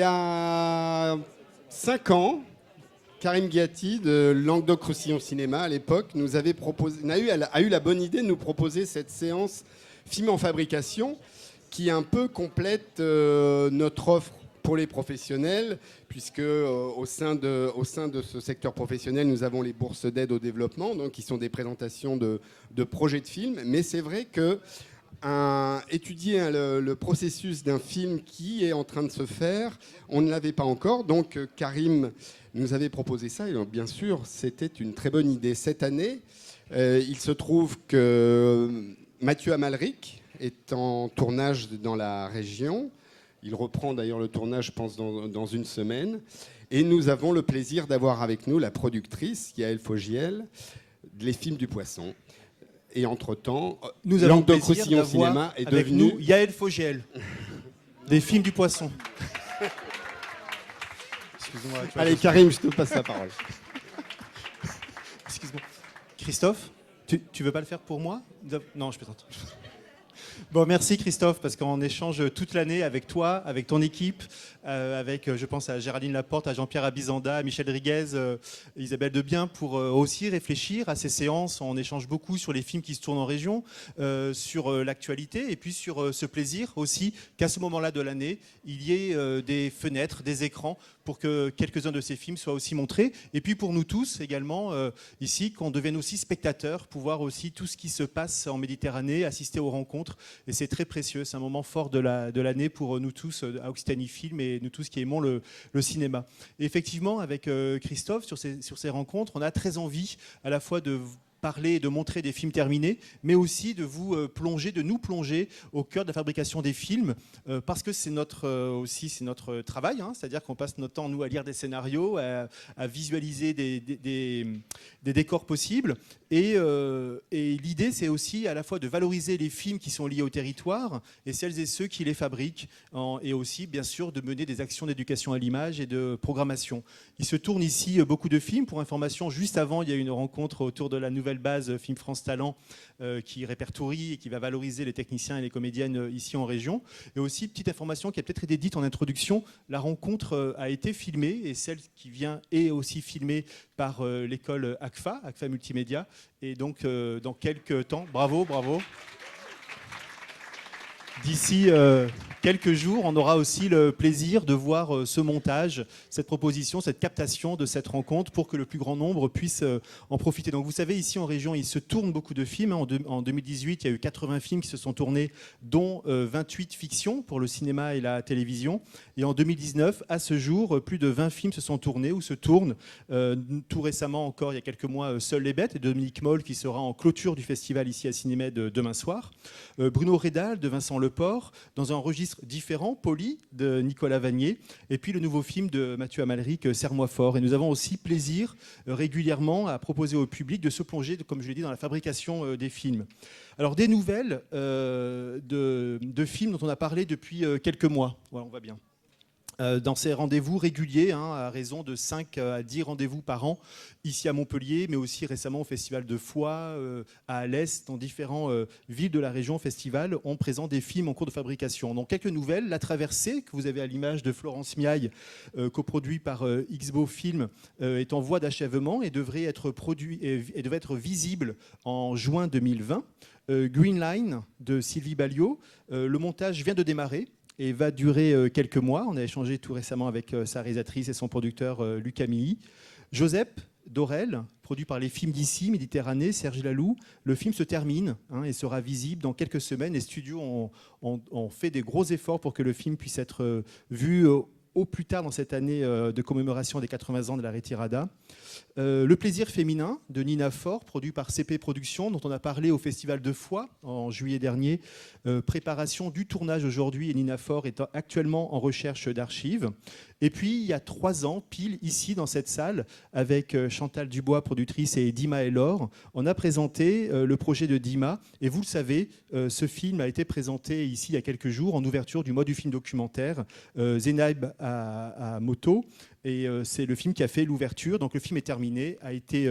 a 5 ans, Karim Ghiati de Languedoc-Roussillon Cinéma, à l'époque, a eu la bonne idée de nous proposer cette séance film en fabrication qui un peu complète notre offre pour les professionnels, puisque au sein de ce secteur professionnel, nous avons les bourses d'aide au développement, donc qui sont des présentations de projets de films. Mais c'est vrai que étudier le processus d'un film qui est en train de se faire, on ne l'avait pas encore. Donc Karim nous avait proposé ça, et donc, bien sûr, c'était une très bonne idée. Cette année, il se trouve que Mathieu Amalric est en tournage dans la région. Il reprend d'ailleurs le tournage, je pense, dans une semaine. Et nous avons le plaisir d'avoir avec nous la productrice, Yaël Fogiel, Les Films du Poisson. Et entre-temps, Languedoc-Roussillon Cinéma est devenu... Nous, Yaël Fogiel, des Films du Poisson. Excuse-moi. Allez, Karim, je te passe la parole. Excuse-moi. Christophe, tu veux pas le faire pour moi ? Non, je plaisante. Bon, merci Christophe, parce qu'on échange toute l'année avec toi, avec ton équipe, avec, je pense à Géraldine Laporte, à Jean-Pierre Abizanda, à Michel Riguez, Isabelle Debien, pour aussi réfléchir à ces séances. On échange beaucoup sur les films qui se tournent en région, sur l'actualité, et puis sur ce plaisir aussi qu'à ce moment-là de l'année, il y ait des fenêtres, des écrans, pour que quelques-uns de ces films soient aussi montrés. Et puis pour nous tous également, ici, qu'on devienne aussi spectateurs, pour voir aussi tout ce qui se passe en Méditerranée, assister aux rencontres. Et c'est très précieux, c'est un moment fort de l'année pour nous tous, à Occitanie Film, et nous tous qui aimons le cinéma. Et effectivement, avec Christophe, sur ces rencontres, on a très envie à la fois de parler et de montrer des films terminés, mais aussi de nous plonger au cœur de la fabrication des films, parce que c'est notre travail, hein, c'est-à-dire qu'on passe notre temps, nous, à lire des scénarios, à visualiser des décors possibles, et l'idée, c'est aussi à la fois de valoriser les films qui sont liés au territoire, et celles et ceux qui les fabriquent, et aussi, bien sûr, de mener des actions d'éducation à l'image et de programmation. Il se tourne ici beaucoup de films. Pour information, juste avant, il y a une rencontre autour de la nouvelle base Film France Talent qui répertorie et qui va valoriser les techniciens et les comédiennes ici en région. Et aussi, petite information qui a peut-être été dite en introduction, la rencontre a été filmée, et celle qui vient est aussi filmée par l'école ACFA Multimédia. Et donc, dans quelques temps, bravo. D'ici quelques jours, on aura aussi le plaisir de voir ce montage, cette proposition, cette captation de cette rencontre pour que le plus grand nombre puisse en profiter. Donc vous savez, ici en région, il se tourne beaucoup de films. En 2018, il y a eu 80 films qui se sont tournés, dont 28 fictions pour le cinéma et la télévision. Et en 2019, à ce jour, plus de 20 films se sont tournés ou se tournent. Tout récemment encore, il y a quelques mois, Seules les bêtes, de Dominique Moll, qui sera en clôture du festival ici à Cinémed demain soir. Bruno Rédal, de Vincent Leport, dans un registre différent, Poli, de Nicolas Vanier, et puis le nouveau film de Mathieu Amalric, Serre-moi fort. Et nous avons aussi plaisir régulièrement à proposer au public de se plonger, comme je l'ai dit, dans la fabrication des films. Alors des nouvelles de films dont on a parlé depuis quelques mois. Voilà, on va bien. Dans ces rendez-vous réguliers, à raison de 5 à 10 rendez-vous par an, ici à Montpellier, mais aussi récemment au Festival de Foix, à Alès, dans différentes villes de la région festival, on présente des films en cours de fabrication. Donc quelques nouvelles, La Traversée, que vous avez à l'image de Florence Miaille, coproduit par Xbo Film, est en voie d'achèvement et devrait être visible en juin 2020. Green Line, de Sylvie Balliot, le montage vient de démarrer et va durer quelques mois. On a échangé tout récemment avec sa réalisatrice et son producteur Luc Camilly. Joseph Dorel, produit par Les Films d'ici, Méditerranée, Serge Laloux. Le film se termine et sera visible dans quelques semaines. Les studios ont fait des gros efforts pour que le film puisse être vu au plus tard dans cette année de commémoration des 80 ans de la Retirada. Le plaisir féminin de Nina Faure, produit par CP Productions, dont on a parlé au Festival de Foix en juillet dernier. Préparation du tournage aujourd'hui, et Nina Faure est actuellement en recherche d'archives. Et puis, il y a 3 ans, pile ici dans cette salle, avec Chantal Dubois, productrice, et Dima Elor, on a présenté le projet de Dima. Et vous le savez, ce film a été présenté ici il y a quelques jours en ouverture du mois du film documentaire Zenaïb à moto. Et c'est le film qui a fait l'ouverture. Donc le film est terminé, a été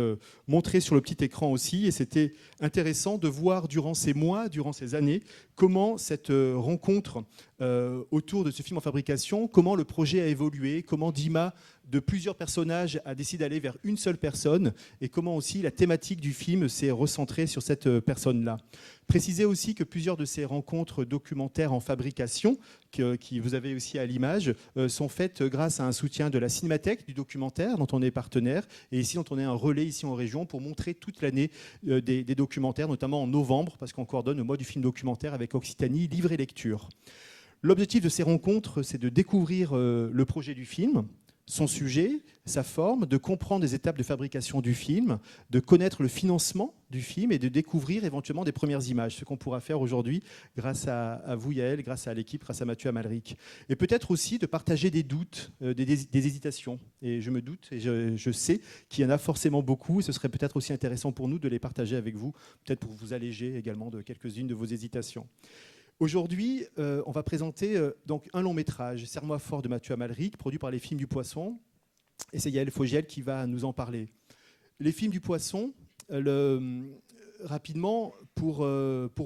montré sur le petit écran aussi. Et c'était intéressant de voir durant ces mois, durant ces années, comment cette rencontre autour de ce film en fabrication, comment le projet a évolué, comment Dima, de plusieurs personnages, a décidé d'aller vers une seule personne, et comment aussi la thématique du film s'est recentrée sur cette personne-là. Préciser aussi que plusieurs de ces rencontres documentaires en fabrication, qui vous avez aussi à l'image, sont faites grâce à un soutien de la Cinémathèque du documentaire, dont on est partenaire, et ici dont on est un relais ici en région pour montrer toute l'année des documentaires, notamment en novembre, parce qu'on coordonne le mois du film documentaire avec Occitanie, Livre et Lecture. L'objectif de ces rencontres, c'est de découvrir le projet du film, son sujet, sa forme, de comprendre les étapes de fabrication du film, de connaître le financement du film et de découvrir éventuellement des premières images, ce qu'on pourra faire aujourd'hui grâce à vous, Yaël, grâce à l'équipe, grâce à Mathieu Amalric. Et peut-être aussi de partager des doutes, des hésitations. Et je me doute, et je sais qu'il y en a forcément beaucoup, et ce serait peut-être aussi intéressant pour nous de les partager avec vous, peut-être pour vous alléger également de quelques-unes de vos hésitations. Aujourd'hui, on va présenter donc un long métrage, Serre-moi fort de Mathieu Amalric, produit par les Films du Poisson. Et c'est Yaël Fogiel qui va nous en parler. Les Films du Poisson, rapidement, pour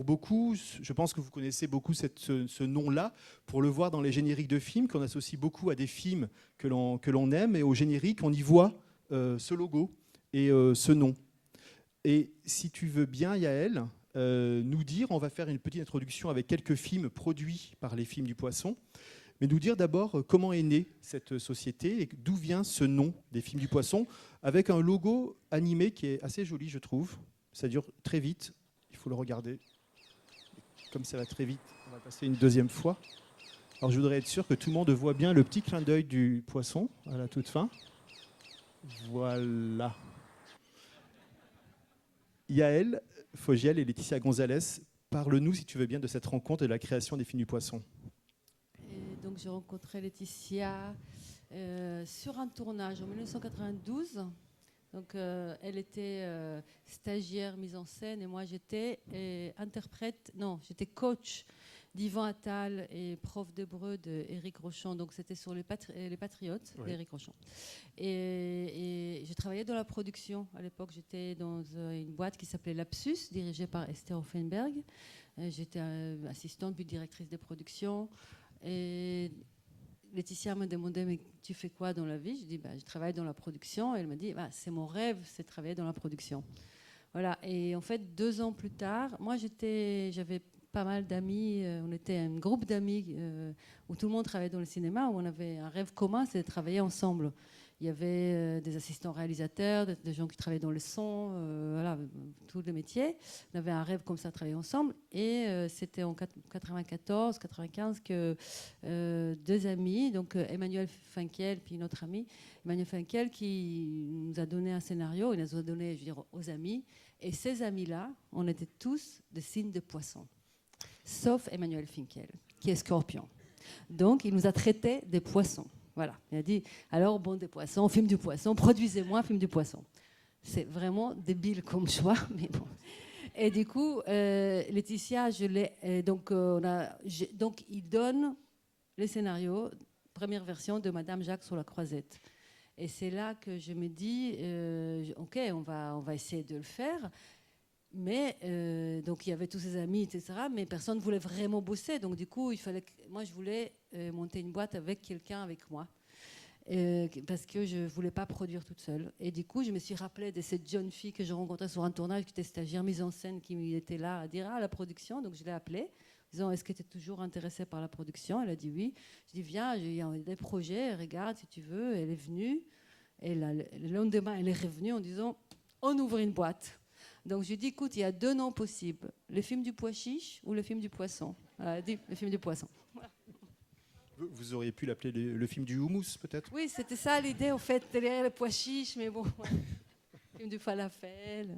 beaucoup, je pense que vous connaissez beaucoup ce nom-là, pour le voir dans les génériques de films, qu'on associe beaucoup à des films que l'on aime, et au générique, on y voit ce logo et ce nom. Et si tu veux bien, Yaël, nous dire, on va faire une petite introduction avec quelques films produits par les Films du Poisson, mais nous dire d'abord comment est née cette société et d'où vient ce nom des Films du Poisson, avec un logo animé qui est assez joli, je trouve. Ça dure très vite, il faut le regarder. Comme ça va très vite, on va passer une deuxième fois. Alors je voudrais être sûr que tout le monde voit bien le petit clin d'œil du poisson à la toute fin. Voilà. Yaël Fogiel et Laetitia Gonzalez, parle-nous, si tu veux bien, de cette rencontre et de la création des Films du Poisson. Et donc, j'ai rencontré Laetitia sur un tournage en 1992. Donc, elle était stagiaire mise en scène et moi, j'étais j'étais coach d'Yvan Attal et prof d'hébreu d'Éric Rochon. Donc, c'était sur les Patriotes d'Éric Rochon. Et je travaillais dans la production. À l'époque, j'étais dans une boîte qui s'appelait Lapsus, dirigée par Esther Offenberg. J'étais assistante puis directrice des productions. Et Laetitia m'a demandé, mais tu fais quoi dans la vie? Je dis, je travaille dans la production. Et elle m'a dit, c'est mon rêve, c'est de travailler dans la production. Voilà. Et en fait, 2 ans plus tard, moi, j'avais pas mal d'amis. On était un groupe d'amis où tout le monde travaillait dans le cinéma, où on avait un rêve commun, c'est de travailler ensemble. Il y avait des assistants réalisateurs, des gens qui travaillaient dans le son, voilà, tous les métiers. On avait un rêve comme ça de travailler ensemble. Et c'était en 94, 95 que 2 amis, donc Emmanuel Finkiel puis notre ami Emmanuel Finkiel, qui nous a donné un scénario, il nous a donné, je veux dire, aux amis. Et ces amis-là, on était tous des signes de poisson, sauf Emmanuel Finkiel, qui est scorpion. Donc, il nous a traités des poissons. Voilà, il a dit, alors bon, des poissons, film du poisson, produisez-moi un film du poisson. C'est vraiment débile comme choix, mais bon. Et du coup, Laetitia, donc il donne les scénarios, première version de Madame Jacques sur la Croisette. Et c'est là que je me dis, ok, on va essayer de le faire. Mais donc il y avait tous ses amis, etc. Mais personne ne voulait vraiment bosser. Donc du coup, moi je voulais monter une boîte avec quelqu'un avec moi. Parce que je ne voulais pas produire toute seule. Et du coup, je me suis rappelée de cette jeune fille que je rencontrais sur un tournage, qui était stagiaire mise en scène, qui était là à dire la production. Donc je l'ai appelée, en disant, est-ce que tu es toujours intéressée par la production? Elle a dit oui. Je dis, viens, il y a des projets, regarde si tu veux. Elle est venue. Et le lendemain, elle est revenue en disant, on ouvre une boîte. Donc je lui ai dit, écoute, il y a 2 noms possibles. Le film du pois chiche ou le film du poisson. Elle a dit, le film du poisson. Voilà. Vous auriez pu l'appeler le film du houmous, peut-être? Oui, c'était ça l'idée, en fait, derrière le pois chiche, mais bon, le film du falafel.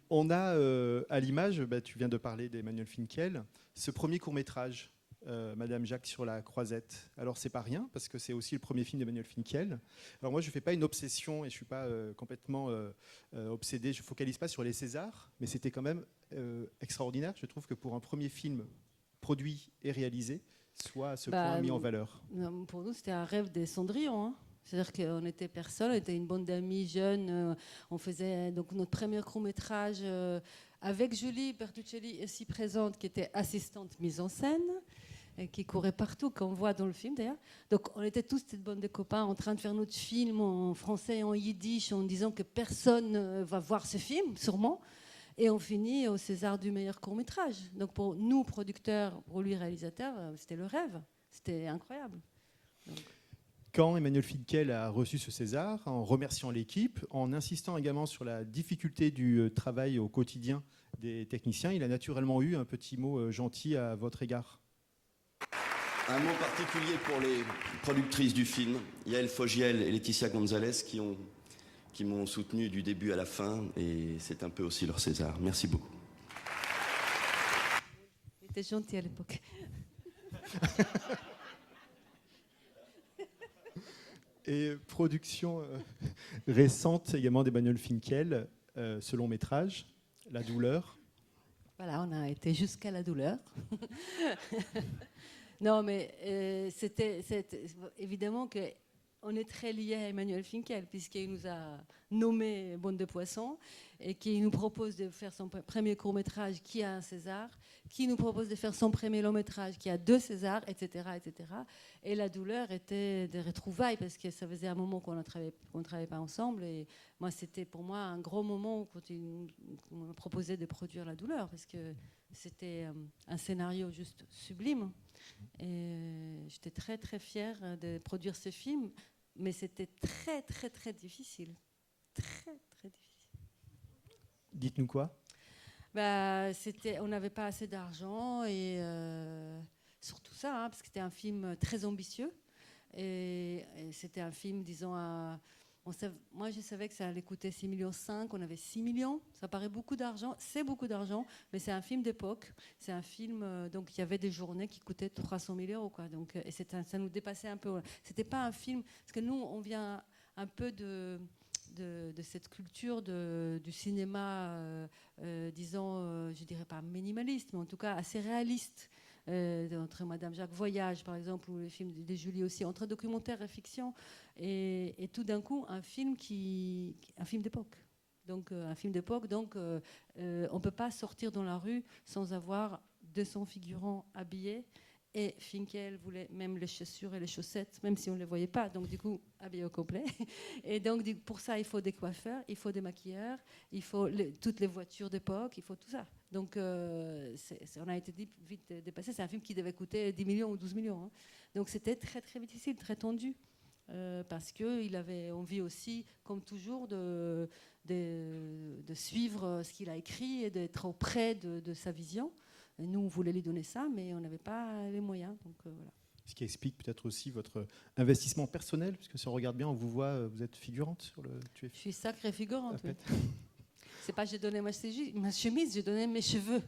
On a à l'image, tu viens de parler d'Emmanuel Finkiel, ce premier court-métrage, Madame Jacques sur la Croisette. Alors c'est pas rien, parce que c'est aussi le premier film d'Emmanuel Finkiel. Alors moi je fais pas une obsession et je suis pas complètement obsédé, je focalise pas sur les Césars, mais c'était quand même extraordinaire. Je trouve que pour un premier film produit et réalisé, soit à ce point mis en valeur? Non, pour nous, c'était un rêve des Cendrillon. Hein. C'est-à-dire qu'on était personne, on était une bande d'amis jeunes. On faisait donc notre premier court-métrage avec Julie Bertuccelli, aussi présente, qui était assistante mise en scène, et qui courait partout, qu'on voit dans le film d'ailleurs. Donc on était tous cette bande de copains en train de faire notre film en français et en yiddish, en disant que personne va voir ce film, sûrement. Et on finit au César du meilleur court-métrage. Donc pour nous, producteurs, pour lui, réalisateur, c'était le rêve. C'était incroyable. Donc. Quand Emmanuel Finkiel a reçu ce César, en remerciant l'équipe, en insistant également sur la difficulté du travail au quotidien des techniciens, il a naturellement eu un petit mot gentil à votre égard. Un mot particulier pour les productrices du film, Yael Fogiel et Laetitia Gonzalez, qui m'ont soutenu du début à la fin, et c'est un peu aussi leur César. Merci beaucoup. Il était gentil à l'époque. Et production récente également d'Emmanuel Finkiel, ce long métrage, La douleur. Voilà, on a été jusqu'à la douleur. Non, mais c'était évidemment qu'on est très lié à Emmanuel Finkiel, puisqu'il nous a nommé Bande de poissons et qui nous propose de faire son premier court-métrage qui a un César, qui nous propose de faire son premier long-métrage qui a 2 Césars, etc., etc. Et la douleur était des retrouvailles, parce que ça faisait un moment qu'on ne travaillait pas ensemble. Et moi, c'était pour moi un gros moment quand il me proposait de produire La douleur, parce que c'était un scénario juste sublime. Et j'étais très, très fière de produire ce film, mais c'était très, très, très difficile. Très, très difficile. Dites-nous quoi? On n'avait pas assez d'argent et surtout ça, hein, parce que c'était un film très ambitieux et c'était un film, disons, moi je savais que ça allait coûter 6,5 millions, on avait 6 millions, ça paraît beaucoup d'argent, c'est beaucoup d'argent, mais c'est un film d'époque, c'est un film, donc il y avait des journées qui coûtaient 300 000 euros, quoi, donc, et ça nous dépassait un peu, c'était pas un film, parce que nous on vient un peu de cette culture du cinéma, disons, je dirais pas minimaliste, mais en tout cas assez réaliste, entre Madame Jacques Voyage, par exemple, ou les films de Julie aussi, entre documentaire et fiction, et tout d'un coup, un film d'époque. Donc, un film d'époque, donc on ne peut pas sortir dans la rue sans avoir 200 figurants habillés. Et Finkiel voulait même les chaussures et les chaussettes, même si on ne les voyait pas. Donc, du coup, habillé au complet. Et donc, pour ça, il faut des coiffeurs, il faut des maquilleurs, il faut toutes les voitures d'époque, il faut tout ça. Donc, on a été vite dépassé. C'est un film qui devait coûter 10 millions ou 12 millions. Hein. Donc, c'était très, très difficile, très tendu. Parce qu'il avait envie aussi, comme toujours, de suivre ce qu'il a écrit et d'être auprès de sa vision. Et nous, on voulait lui donner ça, mais on n'avait pas les moyens. Donc, voilà. Ce qui explique peut-être aussi votre investissement personnel, puisque si on regarde bien, on vous voit, vous êtes figurante sur le. Je suis sacrée figurante. Oui. C'est pas j'ai donné ma chemise, j'ai donné mes cheveux.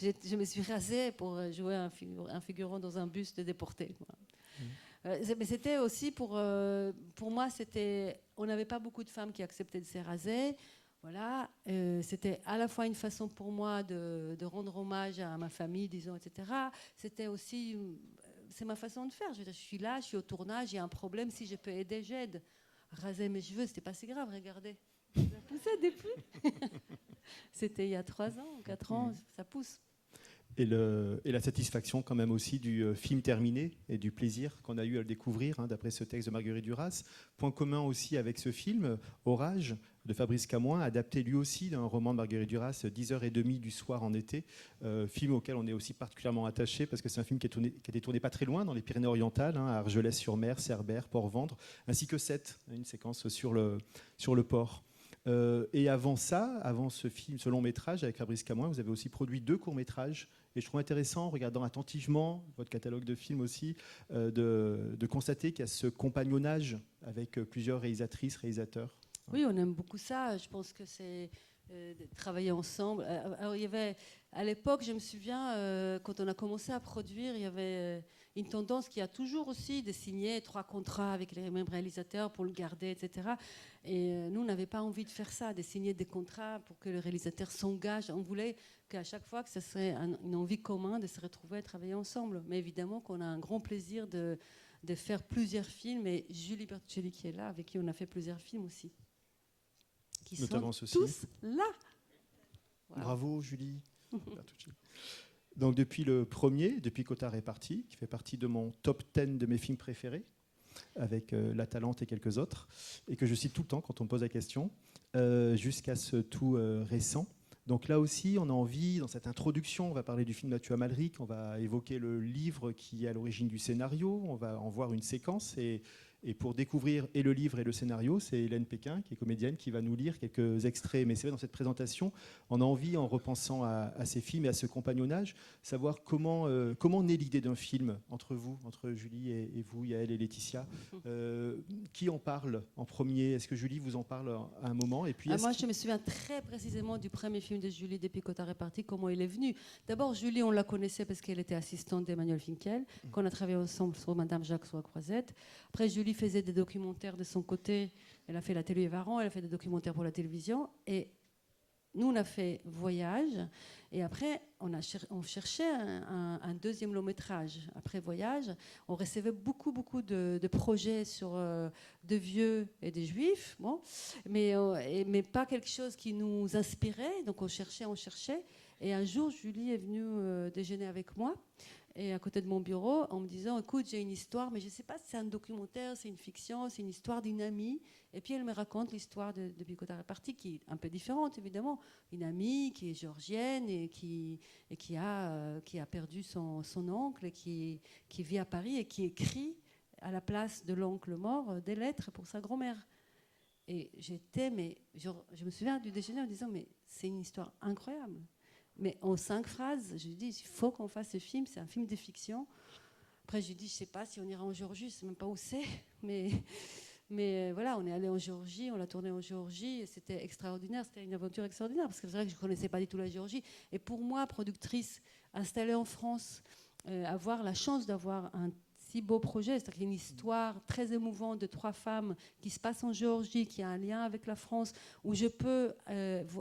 Je me suis rasée pour jouer un figurant dans un bus de déporté. Mais c'était aussi pour moi, on n'avait pas beaucoup de femmes qui acceptaient de se raser. Voilà, c'était à la fois une façon pour moi de rendre hommage à ma famille, disons, etc. C'était aussi, c'est ma façon de faire. Je suis là, je suis au tournage, il y a un problème, si je peux aider, j'aide. Raser mes cheveux, c'était pas si grave, regardez. Ça poussait depuis. C'était il y a 3 ans, 4 ans, ça pousse. Et la satisfaction quand même aussi du film terminé et du plaisir qu'on a eu à le découvrir, hein, d'après ce texte de Marguerite Duras. Point commun aussi avec ce film, Orage, de Fabrice Camoin, adapté lui aussi d'un roman de Marguerite Duras, 10h30 du soir en été, film auquel on est aussi particulièrement attaché parce que c'est un film qui a été tourné pas très loin, dans les Pyrénées-Orientales, hein, à Argelès-sur-Mer, Cerbère, Port-Ventre, ainsi que Sète, une séquence sur le port. Et avant ça, avant ce film, ce long métrage avec Fabrice Camoin, vous avez aussi produit 2 courts-métrages. Et je trouve intéressant, en regardant attentivement votre catalogue de films aussi, de constater qu'il y a ce compagnonnage avec plusieurs réalisatrices, réalisateurs. Oui, on aime beaucoup ça. Je pense que c'est de travailler ensemble. Alors, il y avait, à l'époque, je me souviens, quand on a commencé à produire, il y avait une tendance qui a toujours aussi de signer 3 contrats avec les mêmes réalisateurs pour le garder, etc. Et nous, on n'avait pas envie de faire ça, de signer des contrats pour que le réalisateur s'engage. On voulait qu'à chaque fois que ce serait une envie commune de se retrouver et travailler ensemble. Mais évidemment qu'on a un grand plaisir de faire plusieurs films, et Julie Bertuccelli qui est là, avec qui on a fait plusieurs films aussi. Qui Notamment sont ceci. tous là. Voilà. Bravo Julie Bertuccelli. Donc depuis le premier, depuis Cotard est parti, qui fait partie de mon top 10 de mes films préférés, avec La Talente et quelques autres, et que je cite tout le temps quand on me pose la question, jusqu'à ce tout récent. Donc là aussi, on a envie, dans cette introduction, on va parler du film de Mathieu Amalric, on va évoquer le livre qui est à l'origine du scénario, on va en voir une séquence, et pour découvrir et le livre et le scénario, c'est Hélène Péquin, qui est comédienne, qui va nous lire quelques extraits. Mais c'est vrai, dans cette présentation, on a envie, en repensant à ces films et à ce compagnonnage, savoir comment naît l'idée d'un film entre vous, entre Julie et vous, Yael et Laetitia. Qui en parle en premier? Est-ce que Julie vous en parle à un moment? Et puis, moi, je me souviens très précisément du premier film de Julie depuis Cotard est parti, comment il est venu. D'abord, Julie, on la connaissait parce qu'elle était assistante d'Emmanuel Finkiel, qu'on a travaillé ensemble sur Madame Jacques sur la Croisette. Après, Julie faisait des documentaires de son côté. Elle a fait la télé Varan, elle a fait des documentaires pour la télévision. Et nous, on a fait Voyage. Et après, on cherchait un deuxième long métrage. Après Voyage, on recevait beaucoup de projets sur de vieux et des juifs. Bon. Mais pas quelque chose qui nous inspirait. Donc on cherchait. Et un jour, Julie est venue déjeuner avec moi. Et à côté de mon bureau, en me disant, écoute, j'ai une histoire, mais je ne sais pas si c'est un documentaire, c'est une fiction, c'est une histoire d'une amie. Et puis elle me raconte l'histoire de Cotard est parti, qui est un peu différente, évidemment. Une amie qui est géorgienne et qui a perdu son oncle, et qui vit à Paris et qui écrit à la place de l'oncle mort des lettres pour sa grand-mère. Et je me souviens du déjeuner en disant, mais c'est une histoire incroyable. Mais en 5 phrases, je lui dis, il faut qu'on fasse ce film, c'est un film de fiction. Après, je lui dis, je ne sais pas si on ira en Géorgie, je ne sais même pas où c'est. Mais voilà, on est allé en Géorgie, on l'a tourné en Géorgie, et c'était extraordinaire, c'était une aventure extraordinaire, parce que c'est vrai que je ne connaissais pas du tout la Géorgie. Et pour moi, productrice installée en France, avoir la chance d'avoir un si beau projet, c'est-à-dire une histoire très émouvante de 3 femmes qui se passe en Géorgie, qui a un lien avec la France, où je peux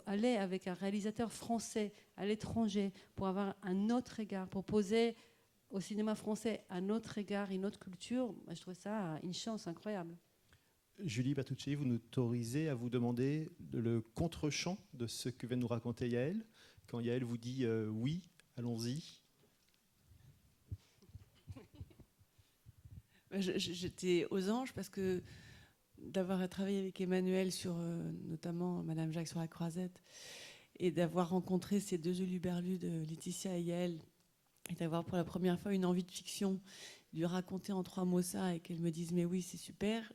aller avec un réalisateur français à l'étranger pour avoir un autre regard, pour poser au cinéma français un autre regard, une autre culture. Je trouve ça une chance incroyable. Julie Bertuccelli, vous nous autorisez à vous demander le contre-champ de ce que vient de nous raconter Yael. Quand Yael vous dit oui, allons-y. J'étais aux anges parce que d'avoir travaillé avec Emmanuel sur notamment Madame Jacques sur la Croisette, et d'avoir rencontré ces 2 huluberlus de Laetitia et Yael, et d'avoir pour la première fois une envie de fiction, lui raconter en 3 mots ça, et qu'elle me dise mais oui, c'est super,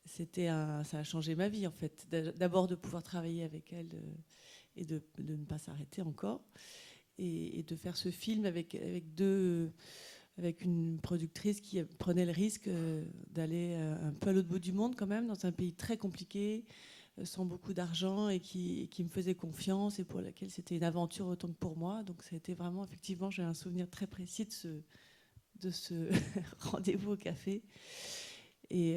ça a changé ma vie en fait. D'abord de pouvoir travailler avec elle et de ne pas s'arrêter encore, et de faire ce film avec une productrice qui prenait le risque d'aller un peu à l'autre bout du monde quand même, dans un pays très compliqué, sans beaucoup d'argent, et qui me faisait confiance, et pour laquelle c'était une aventure autant que pour moi. Donc ça a été vraiment, effectivement, j'ai un souvenir très précis de ce rendez-vous au café. Et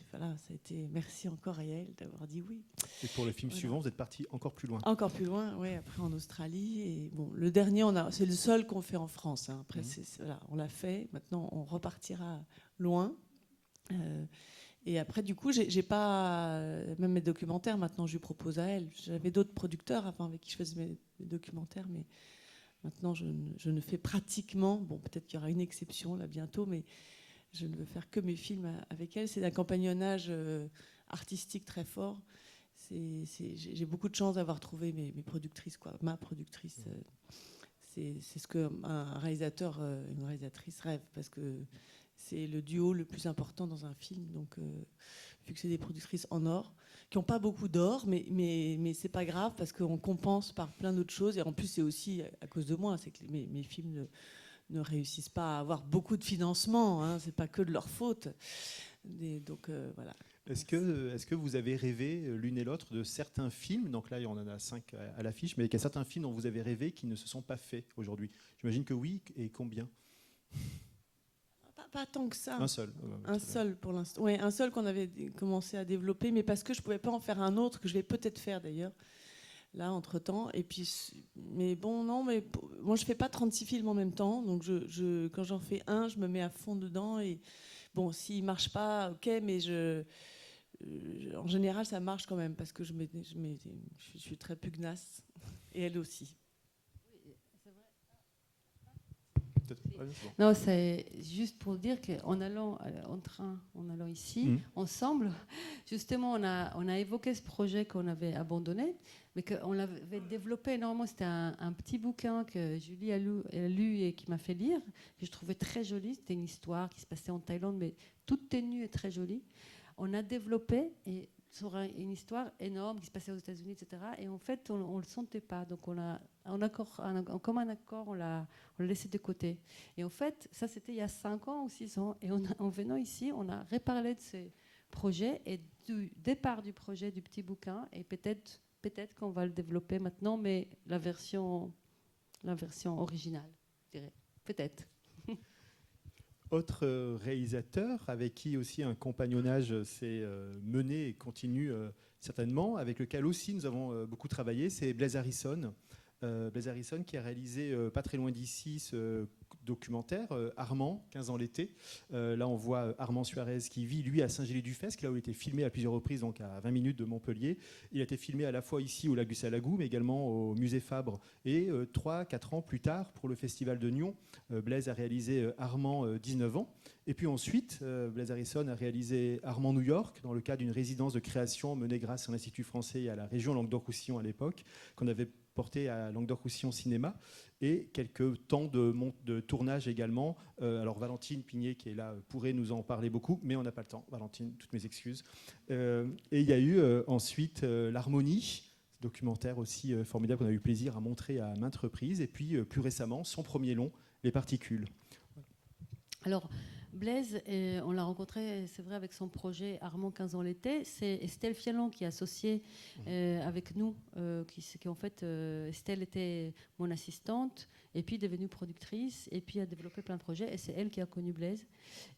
voilà, ça a été, merci encore à Yael d'avoir dit oui. Et pour le film suivant, vous êtes parti encore plus loin. Encore plus loin, oui, après en Australie. Et bon, le dernier, c'est le seul qu'on fait en France. Hein. Après, voilà, on l'a fait. Maintenant, on repartira loin. Et après, du coup, j'ai pas même mes documentaires. Maintenant, je lui propose à elle. J'avais d'autres producteurs avant avec qui je faisais mes documentaires, mais maintenant, je ne fais pratiquement. Bon, peut-être qu'il y aura une exception là bientôt, mais je ne veux faire que mes films avec elle. C'est un compagnonnage artistique très fort. J'ai beaucoup de chance d'avoir trouvé mes productrices, quoi. Ma productrice. C'est ce qu'un réalisateur, une réalisatrice rêve, parce que c'est le duo le plus important dans un film. Donc, vu que c'est des productrices en or, qui n'ont pas beaucoup d'or, mais c'est pas grave, parce qu'on compense par plein d'autres choses. Et en plus, c'est aussi à cause de moi, c'est que mes films ne réussissent pas à avoir beaucoup de financement, hein, c'est pas que de leur faute. Donc voilà. Est-ce que vous avez rêvé l'une et l'autre de certains films, donc là on en a 5 à l'affiche, mais qu'il y a certains films dont vous avez rêvé qui ne se sont pas faits aujourd'hui? J'imagine que oui, et combien? pas tant que ça. Un seul. Un seul pour l'instant. Oui, un seul qu'on avait commencé à développer, mais parce que je ne pouvais pas en faire un autre, que je vais peut-être faire d'ailleurs, là, entre-temps. Et puis, mais bon, non, mais moi, je ne fais pas 36 films en même temps. Donc, quand j'en fais un, je me mets à fond dedans. Et bon, s'il ne marche pas, ok, mais en général, ça marche quand même, parce que je suis très pugnace. Et elle aussi. Non, c'est juste pour dire qu'en allant en train, en allant ici, ensemble, justement, on a évoqué ce projet qu'on avait abandonné, mais qu'on l'avait développé énormément. C'était un petit bouquin que Julie a lu et qui m'a fait lire, que je trouvais très joli. C'était une histoire qui se passait en Thaïlande, mais toute ténue et très jolie. On a développé et sur une histoire énorme qui se passait aux États-Unis, etc. Et en fait, on ne le sentait pas. Donc, en commun accord, on l'a laissé de côté. Et en fait, ça, c'était il y a 5 ans ou 6 ans. Et en venant ici, on a reparlé de ces projets et du départ du projet du petit bouquin. Et peut-être qu'on va le développer maintenant, mais la version originale, je dirais. Peut-être. Autre réalisateur avec qui aussi un compagnonnage s'est mené et continue certainement, avec lequel aussi nous avons beaucoup travaillé, c'est Blaise Harrison. Blaise Harrison qui a réalisé pas très loin d'ici ce documentaire Armand, 15 ans l'été. Là on voit Armand Suarez qui vit lui à Saint-Gilles-du-Fesque, là où il a été filmé à plusieurs reprises, donc à 20 minutes de Montpellier. Il a été filmé à la fois ici au lac du Salagou, mais également au musée Fabre. Et 3-4 ans plus tard, pour le festival de Nyon, Blaise a réalisé Armand 19 ans. Et puis ensuite, Blaise Harrison a réalisé Armand New York, dans le cadre d'une résidence de création menée grâce à l'Institut français et à la région Languedoc-Roussillon à l'époque, qu'on avait porté à Languedoc-Roussillon Cinéma, et quelques temps de tournage également. Alors Valentine Pigné, qui est là, pourrait nous en parler beaucoup, mais on n'a pas le temps. Valentine, toutes mes excuses. Et il y a eu ensuite L'Harmonie, documentaire aussi formidable qu'on a eu plaisir à montrer à maintes reprises, et puis plus récemment, son premier long, Les Particules. Alors, Blaise, on l'a rencontré, c'est vrai, avec son projet Armand 15 ans l'été. C'est Estelle Fialon qui est associée avec nous. Qui en fait, Estelle était mon assistante et puis devenue productrice et puis a développé plein de projets. Et c'est elle qui a connu Blaise.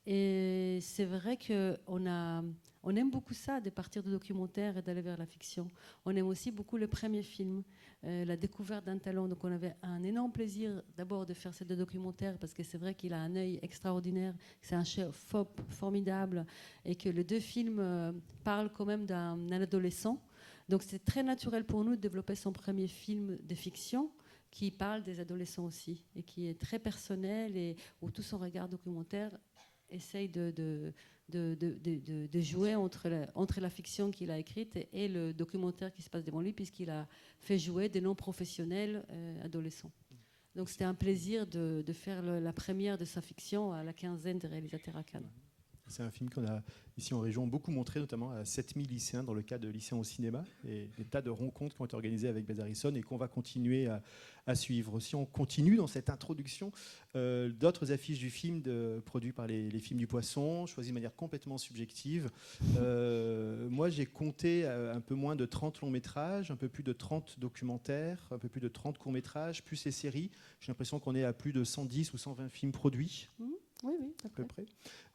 Et c'est vrai qu'on aime beaucoup ça, de partir de documentaires et d'aller vers la fiction. On aime aussi beaucoup le premier film, la découverte d'un talent. Donc on avait un énorme plaisir d'abord de faire ces 2 documentaires parce que c'est vrai qu'il a un œil extraordinaire, c'est un chef formidable et que les 2 films parlent quand même d'un adolescent. Donc c'est très naturel pour nous de développer son premier film de fiction qui parle des adolescents aussi et qui est très personnel et où tout son regard documentaire essaye de jouer entre la fiction qu'il a écrite et le documentaire qui se passe devant lui, puisqu'il a fait jouer des non-professionnels adolescents. Donc c'était un plaisir de faire la première de sa fiction à la 15aine des réalisateurs à Cannes. C'est un film qu'on a ici en région beaucoup montré, notamment à 7000 lycéens dans le cadre de lycéens au cinéma, et des tas de rencontres qui ont été organisées avec Blaise Harrison et qu'on va continuer à suivre. Si on continue dans cette introduction, d'autres affiches du film produits par les films du Poisson, choisies de manière complètement subjective. Moi, j'ai compté un peu moins de 30 longs métrages, un peu plus de 30 documentaires, un peu plus de 30 courts métrages, plus les séries. J'ai l'impression qu'on est à plus de 110 ou 120 films produits. Oui, à peu près.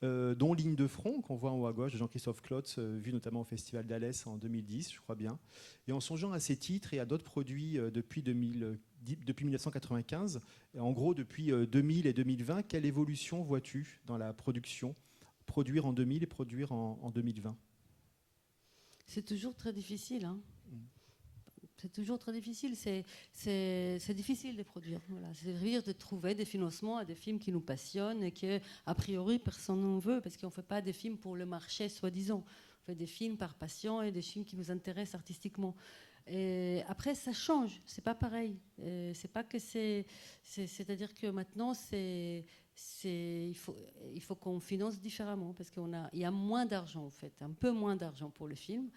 Dont Ligne de front, qu'on voit en haut à gauche, de Jean-Christophe Klotz, vu notamment au Festival d'Alès en 2010, je crois bien. Et en songeant à ces titres et à d'autres produits depuis 1995, et en gros depuis 2000 et 2020, quelle évolution vois-tu dans la production ? Produire en 2000 et produire en 2020 ? C'est toujours très difficile, hein. C'est toujours très difficile. C'est difficile de produire. Voilà. C'est-à-dire de trouver des financements à des films qui nous passionnent et qu'a priori personne n'en veut parce qu'on ne fait pas des films pour le marché, soi-disant. On fait des films par passion et des films qui nous intéressent artistiquement. Et après, ça change. C'est pas pareil. C'est pas que c'est-à-dire que maintenant, il faut qu'on finance différemment parce qu'il y a moins d'argent en fait, un peu moins d'argent pour le film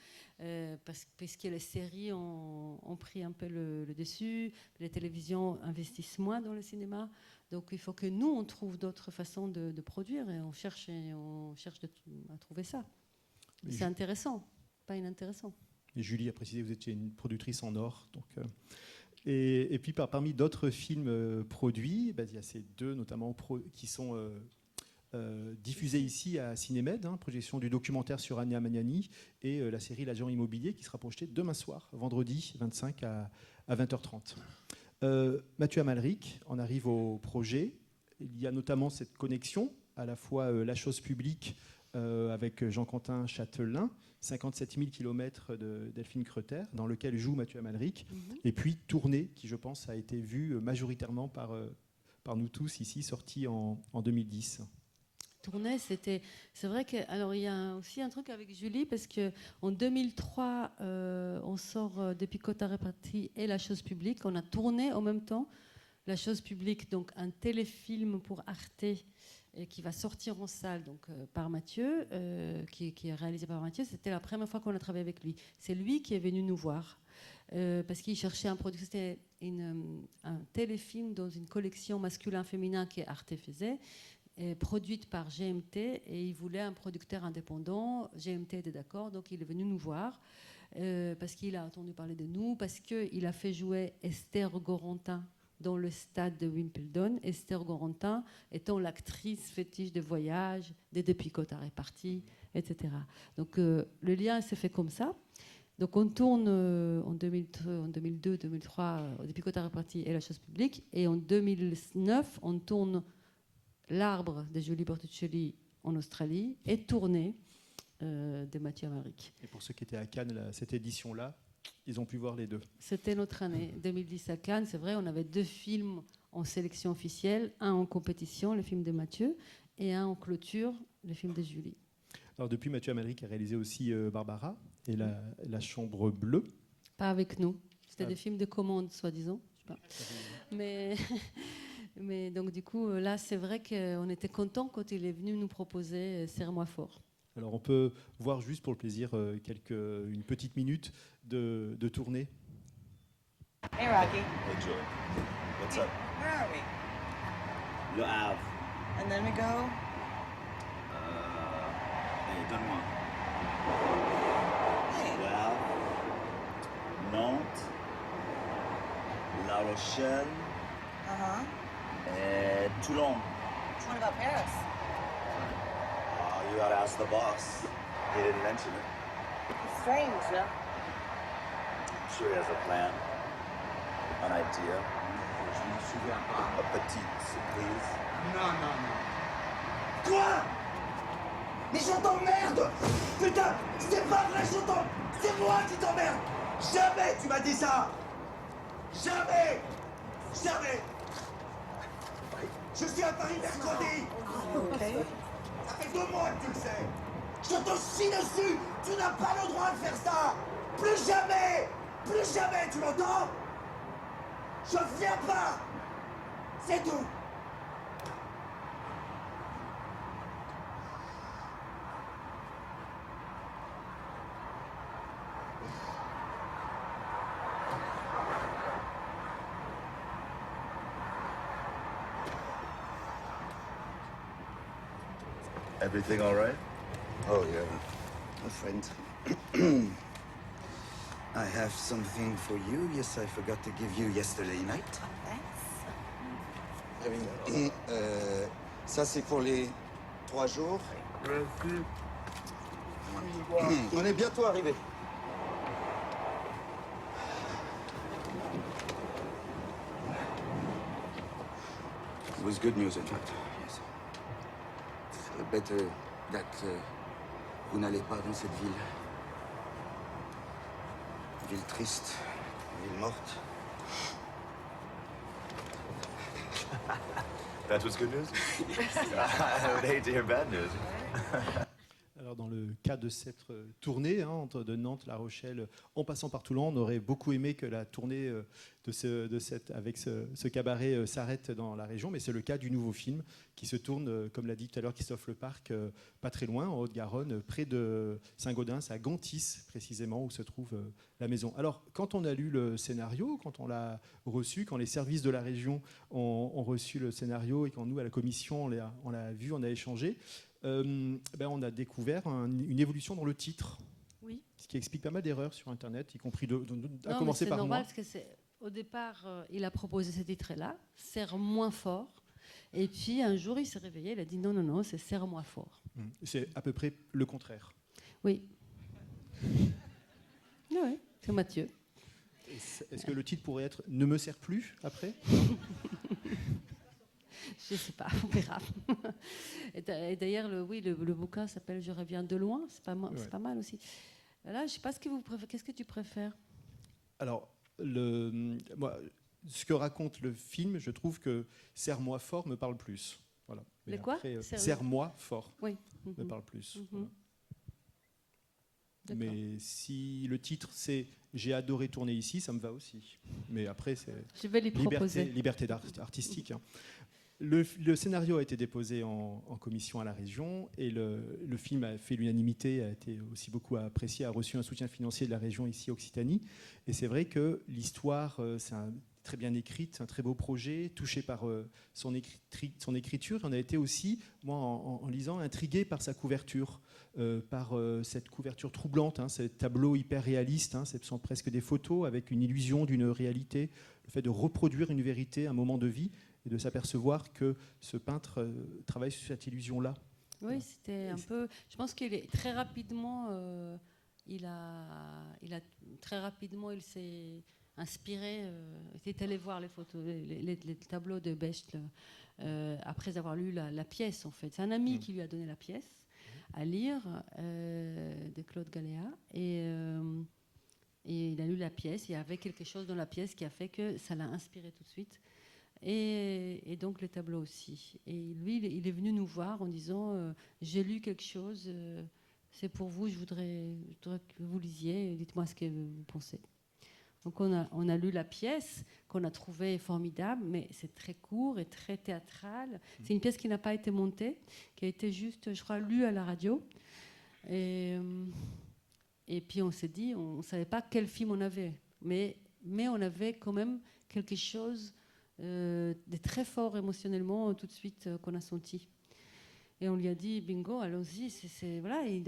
parce que les séries ont pris un peu le dessus, les télévisions investissent moins dans le cinéma, donc il faut que nous on trouve d'autres façons de produire et on cherche à trouver ça. C'est intéressant, pas inintéressant. Et Julie a précisé que vous étiez une productrice en or, donc. Et puis parmi d'autres films produits, il y a ces 2 notamment qui sont diffusé ici à Cinémed, projection du documentaire sur Ania Magnani et la série L'agent immobilier qui sera projetée demain soir, vendredi 25 à 20h30. Mathieu Amalric, on arrive au projet. Il y a notamment cette connexion, à la fois la chose publique avec Jean-Quentin Châtelain, 57 000 km de Delphine Creter, dans lequel joue Mathieu Amalric, et puis Tournée, qui je pense a été vu majoritairement par nous tous ici, sorti en 2010. Tournée, c'est vrai que alors il y a aussi un truc avec Julie parce que en 2003 on sort Depuis Cotard est parti et La chose publique. On a tourné en même temps La chose publique, donc un téléfilm pour Arte qui va sortir en salle donc par Mathieu, qui est réalisé par Mathieu. C'était la première fois qu'on a travaillé avec lui. C'est lui qui est venu nous voir parce qu'il cherchait un producteur. C'était un téléfilm dans une collection masculin-féminin que Arte faisait, produite par GMT, et il voulait un producteur indépendant. GMT était d'accord, donc il est venu nous voir parce qu'il a entendu parler de nous, parce qu'il a fait jouer Esther Gorentin dans le stade de Wimbledon. Esther Gorentin étant l'actrice fétiche de voyage, des Depuis Cotard est parti, etc. Donc le lien s'est fait comme ça. Donc on tourne en 2002, 2003, Depuis Cotard est parti et La chose publique, et en 2009 on tourne L'Arbre de Julie Bertuccelli en Australie et Tournée de Mathieu Amalric. Et pour ceux qui étaient à Cannes, cette édition-là, ils ont pu voir les deux. C'était notre année 2010 à Cannes. C'est vrai, on avait 2 films en sélection officielle, un en compétition, le film de Mathieu, et un en clôture, le film de Julie. Alors depuis, Mathieu Amalric a réalisé aussi Barbara et la Chambre bleue. Pas avec nous. C'était des films de commande, soi-disant. Je sais pas. Mais donc du coup, là, c'est vrai qu'on était content quand il est venu nous proposer Serre-moi fort. Alors on peut voir juste pour le plaisir une petite minute de tournée. Hey Rocky, Hey Joey, what's up? where are we? Le Havre. And then we go. Hey, donne-moi. Hey, Le Havre, Nantes, La Rochelle et Toulon. what about Paris? Oh, you gotta ask the boss. He didn't mention it. It's strange, no? I'm sure he has a plan, an idea. Je me souviens pas. A petite surprise. Non, non, non. Quoi? Mais je t'emmerde! Putain, c'est pas vrai, je t'emmerde! C'est moi qui t'emmerde! Jamais tu m'as dit ça! Jamais! Jamais! Je suis à Paris mercredi! Ça fait 2 mois que tu le sais! Je te chie dessus! Tu n'as pas le droit de faire ça! Plus jamais! Plus jamais, tu m'entends? Je viens pas! C'est tout! Everything all right? Oh, yeah. A friend. I have something for you. Yes, I forgot to give you yesterday night. Ça, c'est pour les 3 jours. On est bientôt arrivé. It was good news, in fact. Yes. Better that vous n'allez pas dans cette ville. Ville triste, ville morte. That was good news? I would hate to hear bad news. Alors dans le cas de cette tournée, entre de Nantes, La Rochelle, en passant par Toulon, on aurait beaucoup aimé que la tournée avec ce cabaret s'arrête dans la région, mais c'est le cas du nouveau film qui se tourne, comme l'a dit tout à l'heure Christophe Leparc, pas très loin, en Haute-Garonne, près de Saint-Gaudens, à Gantis précisément, où se trouve la maison. Alors quand on a lu le scénario, quand on l'a reçu, quand les services de la région ont reçu le scénario et quand nous, à la commission, on l'a vu, on a échangé, on a découvert une évolution dans le titre, Oui. ce qui explique pas mal d'erreurs sur Internet, y compris à c'est commencer par normal moi. parce que au départ, il a proposé ce titre-là, Serre moins fort. Et puis un jour, il s'est réveillé, il a dit non, c'est serre-moi fort. C'est à peu près le contraire. Oui. Oui, c'est Mathieu. Est-ce que le titre pourrait être Ne me sers plus après? Je ne sais pas, on verra. Et d'ailleurs, le bouquin s'appelle Je reviens de loin, c'est pas mal aussi. Là, je ne sais pas ce que vous préférez. Qu'est-ce que tu préfères? Alors, moi, ce que raconte le film, je trouve que Serre-moi fort me parle plus. Voilà. Les quoi? Serre-moi fort Oui. me parle plus. Mhm. Voilà. D'accord. Mais si le titre c'est J'ai adoré tourner ici, ça me va aussi. Mais après, c'est Je vais lui proposer. liberté artistique. Hein. Le scénario a été déposé en commission à la région et le film a fait l'unanimité, a été aussi beaucoup apprécié, a reçu un soutien financier de la région ici, Occitanie. Et c'est vrai que l'histoire, c'est très bien écrite, un très beau projet, touché par son écriture. On a été aussi, moi, en lisant, intrigué par sa couverture, par cette couverture troublante, hein, ces tableaux hyper réalistes, hein, ce sont presque des photos avec une illusion d'une réalité, le fait de reproduire une vérité, un moment de vie, et de s'apercevoir que ce peintre travaille sur cette illusion-là. Oui, c'était un peu. Je pense qu'il est très rapidement. Il s'est inspiré. Il est allé voir les photos, les tableaux de Bechtle après avoir lu la pièce. En fait, c'est un ami qui lui a donné la pièce à lire de Claude Galéa et il a lu la pièce. Il y avait quelque chose dans la pièce qui a fait que ça l'a inspiré tout de suite. Et donc les tableaux aussi. Et lui, il est venu nous voir en disant j'ai lu quelque chose, c'est pour vous, je voudrais que vous lisiez, dites-moi ce que vous pensez. Donc on a lu la pièce qu'on a trouvée formidable, mais c'est très court et très théâtral. C'est une pièce qui n'a pas été montée, qui a été juste, je crois, lue à la radio. Et puis on s'est dit, on ne savait pas quel film on avait, mais on avait quand même quelque chose de très fort émotionnellement tout de suite qu'on a senti. Et on lui a dit bingo, allons-y. Voilà, et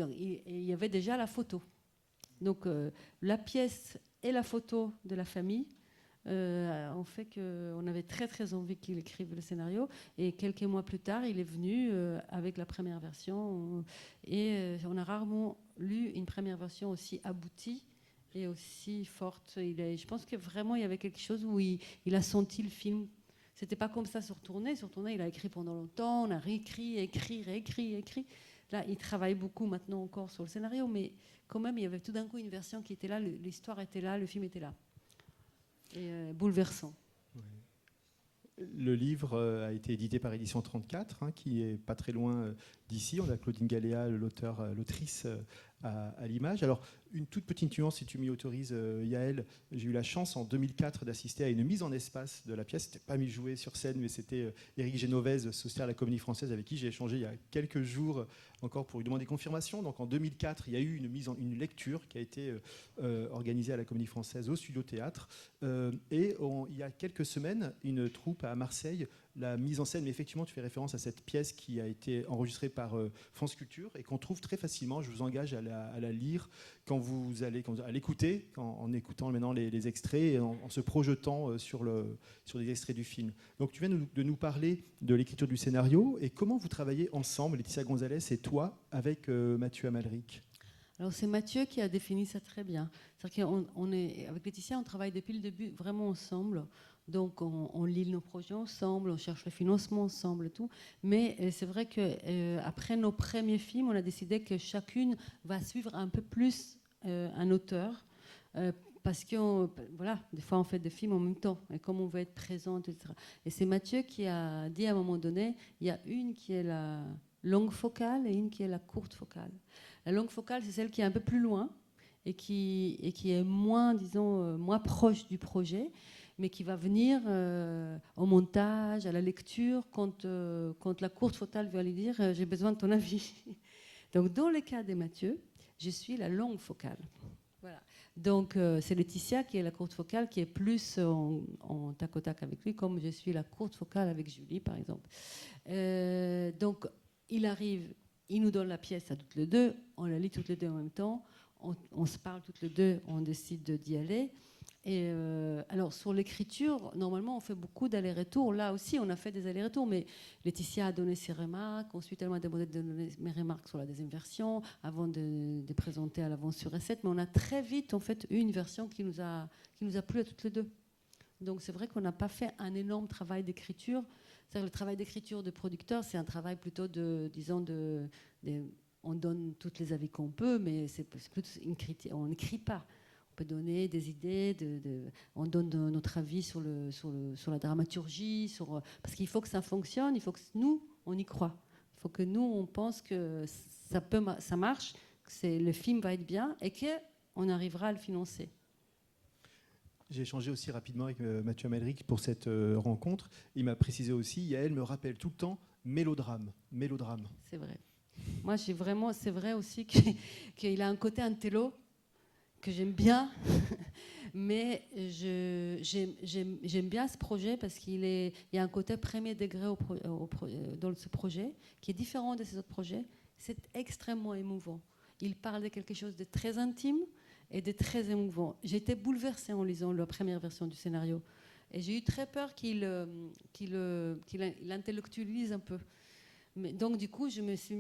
il y avait déjà la photo. Donc la pièce et la photo de la famille ont fait qu'on avait très très envie qu'il écrive le scénario. Et quelques mois plus tard, il est venu avec la première version. Et on a rarement lu une première version aussi aboutie et aussi forte. Je pense que vraiment il y avait quelque chose où il a senti le film. C'était pas comme ça sur tournée. Sur tournée, il a écrit pendant longtemps, on a réécrit, écrit. Là, il travaille beaucoup maintenant encore sur le scénario, mais quand même, il y avait tout d'un coup une version qui était là, l'histoire était là, le film était là. Et bouleversant. Le livre a été édité par Édition 34, hein, qui est pas très loin d'ici. On a Claudine Galéa, l'autrice, à l'image. Alors, une toute petite nuance, si tu m'y autorises, Yaël. J'ai eu la chance en 2004 d'assister à une mise en espace de la pièce. C'était pas mis joué sur scène, mais c'était Éric Génovèse, sociétaire à la Comédie Française, avec qui j'ai échangé il y a quelques jours encore pour lui demander confirmation. Donc en 2004, il y a eu une lecture qui a été organisée à la Comédie Française au Studio Théâtre. Et il y a quelques semaines, une troupe à Marseille la mise en scène, mais effectivement, tu fais référence à cette pièce qui a été enregistrée par France Culture et qu'on trouve très facilement. Je vous engage à la lire quand vous allez à l'écouter, en écoutant maintenant les extraits et en se projetant sur des extraits du film. Donc, tu viens de nous parler de l'écriture du scénario et comment vous travaillez ensemble, Laetitia Gonzalez et toi, avec Mathieu Amalric. Alors c'est Mathieu qui a défini ça très bien. C'est-à-dire avec Laetitia, on travaille depuis le début vraiment ensemble. Donc on lit nos projets ensemble, on cherche le financement ensemble, tout. Mais c'est vrai que après nos premiers films, on a décidé que chacune va suivre un peu plus un auteur. Parce que voilà, des fois on fait des films en même temps, et comme on veut être présente, etc. Et c'est Mathieu qui a dit à un moment donné, il y a une qui est la longue focale et une qui est la courte focale. La longue focale, c'est celle qui est un peu plus loin et qui est moins, disons, moins proche du projet, mais qui va venir au montage, à la lecture, quand la courte focale va lui dire « j'ai besoin de ton avis ». Donc dans le cas de Mathieu, je suis la longue focale. Voilà. Donc c'est Laetitia qui est la courte focale, qui est plus en tac au tac avec lui, comme je suis la courte focale avec Julie, par exemple. Donc il arrive, il nous donne la pièce à toutes les deux, on la lit toutes les deux en même temps, on se parle toutes les deux, on décide d'y aller. Et alors sur l'écriture, normalement on fait beaucoup d'allers-retours. Là aussi on a fait des allers-retours, mais Laetitia a donné ses remarques. Ensuite elle m'a demandé de donner mes remarques sur la deuxième version avant de présenter à l'avance sur recette. Mais on a très vite en fait eu une version qui nous a plu à toutes les deux. Donc c'est vrai qu'on n'a pas fait un énorme travail d'écriture. C'est-à-dire le travail d'écriture de producteur, c'est un travail plutôt on donne tous les avis qu'on peut, mais c'est plutôt une critique. On n'écrit pas. On peut donner des idées, on donne notre avis sur la dramaturgie, parce qu'il faut que ça fonctionne, il faut que nous, on y croit. Il faut que nous, on pense que ça marche, que le film va être bien et qu'on arrivera à le financer. J'ai échangé aussi rapidement avec Mathieu Amalric pour cette rencontre. Il m'a précisé aussi, Yael me rappelle tout le temps mélodrame. C'est vrai. Moi, c'est vrai aussi qu'il a un côté intello que j'aime bien, mais j'aime bien ce projet parce il y a un côté premier degré dans ce projet qui est différent de ces autres projets. C'est extrêmement émouvant. Il parle de quelque chose de très intime et de très émouvant. J'ai été bouleversée en lisant la première version du scénario et j'ai eu très peur qu'il intellectualise un peu. Mais donc du coup, je me suis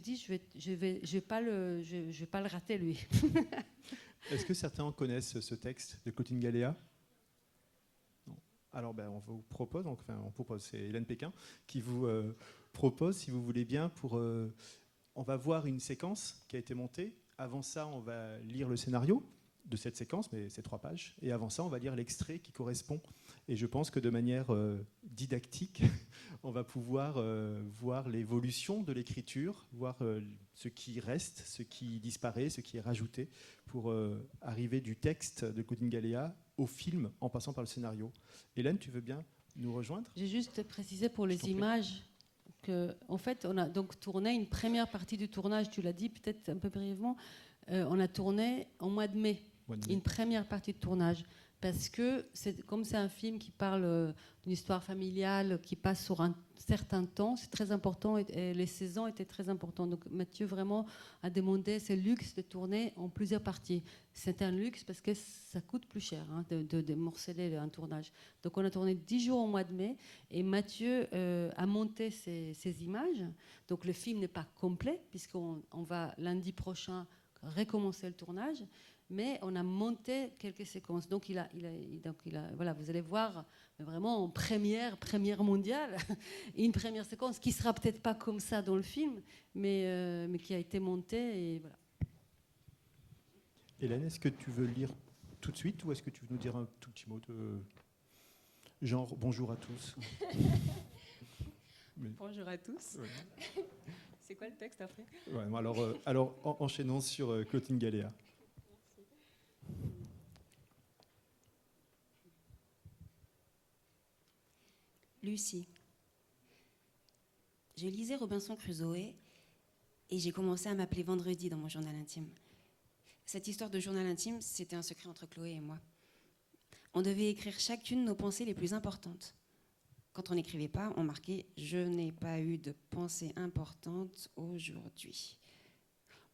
dit, je vais pas le rater lui. Est-ce que certains connaissent ce texte de Clotilde Galéa? Non. Alors on vous propose, c'est Hélène Péquin qui vous propose, si vous voulez bien, on va voir une séquence qui a été montée. Avant ça, on va lire le scénario de cette séquence, mais c'est 3 pages. Et avant ça, on va lire l'extrait qui correspond. Et je pense que de manière didactique, on va pouvoir voir l'évolution de l'écriture, voir ce qui reste, ce qui disparaît, ce qui est rajouté, pour arriver du texte de Clotilde Galéa au film, en passant par le scénario. Hélène, tu veux bien nous rejoindre? J'ai juste précisé pour les images qu'en fait, on a donc tourné une première partie du tournage, tu l'as dit peut-être un peu brièvement, on a tourné en mois de mai. Une première partie de tournage, parce que comme c'est un film qui parle d'une histoire familiale qui passe sur un certain temps, c'est très important et les saisons étaient très importantes. Donc Mathieu vraiment a demandé ce luxe de tourner en plusieurs parties. C'est un luxe parce que ça coûte plus cher de morceler un tournage. Donc on a tourné 10 jours au mois de mai et Mathieu a monté ces images. Donc le film n'est pas complet puisqu'on va lundi prochain recommencer le tournage. Mais on a monté quelques séquences. Donc, voilà, vous allez voir vraiment en première mondiale, une première séquence qui ne sera peut-être pas comme ça dans le film, mais qui a été montée. Et voilà. Hélène, est-ce que tu veux lire tout de suite ou est-ce que tu veux nous dire un tout petit mot de genre bonjour à tous? Bonjour à tous. Ouais. C'est quoi le texte après? Ouais, alors enchaînons sur Clotilde Galéa. Lucie. Je lisais Robinson Crusoe et j'ai commencé à m'appeler Vendredi dans mon journal intime. Cette histoire de journal intime, c'était un secret entre Chloé et moi. On devait écrire chacune nos pensées les plus importantes. Quand on n'écrivait pas, on marquait « Je n'ai pas eu de pensée importante aujourd'hui ».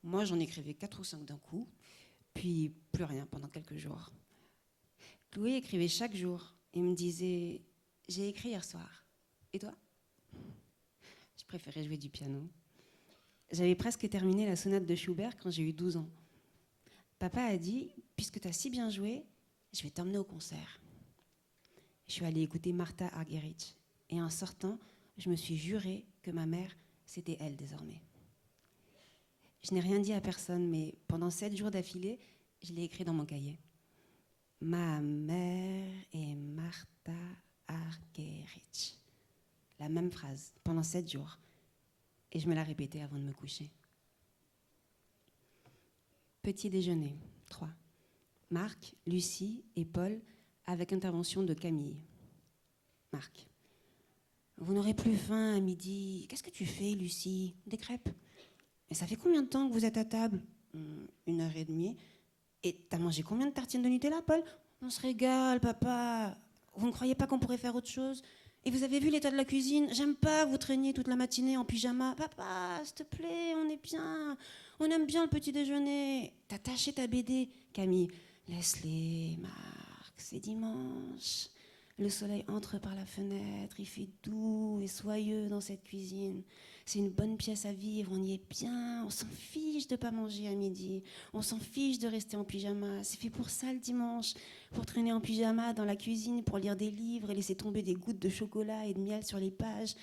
Moi, j'en écrivais 4 ou 5 d'un coup, puis plus rien pendant quelques jours. Chloé écrivait chaque jour et me disait « J'ai écrit hier soir. Et toi ?» Je préférais jouer du piano. J'avais presque terminé la sonate de Schubert quand j'ai eu 12 ans. Papa a dit « Puisque tu as si bien joué, je vais t'emmener au concert. » Je suis allée écouter Martha Argerich. Et en sortant, je me suis juré que ma mère, c'était elle désormais. Je n'ai rien dit à personne, mais pendant 7 jours d'affilée, je l'ai écrit dans mon cahier. Ma mère est Martha Argerich. La même phrase, pendant 7 jours. Et je me la répétais avant de me coucher. Petit déjeuner, 3. Marc, Lucie et Paul, avec intervention de Camille. Marc. Vous n'aurez plus faim à midi. Qu'est-ce que tu fais, Lucie? Des crêpes? Mais ça fait combien de temps que vous êtes à table? 1h30. Et t'as mangé combien de tartines de Nutella, Paul? On se régale, papa. Vous ne croyez pas qu'on pourrait faire autre chose? Et vous avez vu l'état de la cuisine? J'aime pas que vous traîniez toute la matinée en pyjama. Papa, s'il te plaît, on est bien. On aime bien le petit déjeuner. T'as taché ta BD, Camille. Laisse-les, Marc, c'est dimanche. Le soleil entre par la fenêtre, il fait doux et soyeux dans cette cuisine. C'est une bonne pièce à vivre, on y est bien, on s'en fiche de pas manger à midi, on s'en fiche de rester en pyjama. C'est fait pour ça le dimanche, pour traîner en pyjama dans la cuisine, pour lire des livres et laisser tomber des gouttes de chocolat et de miel sur les pages.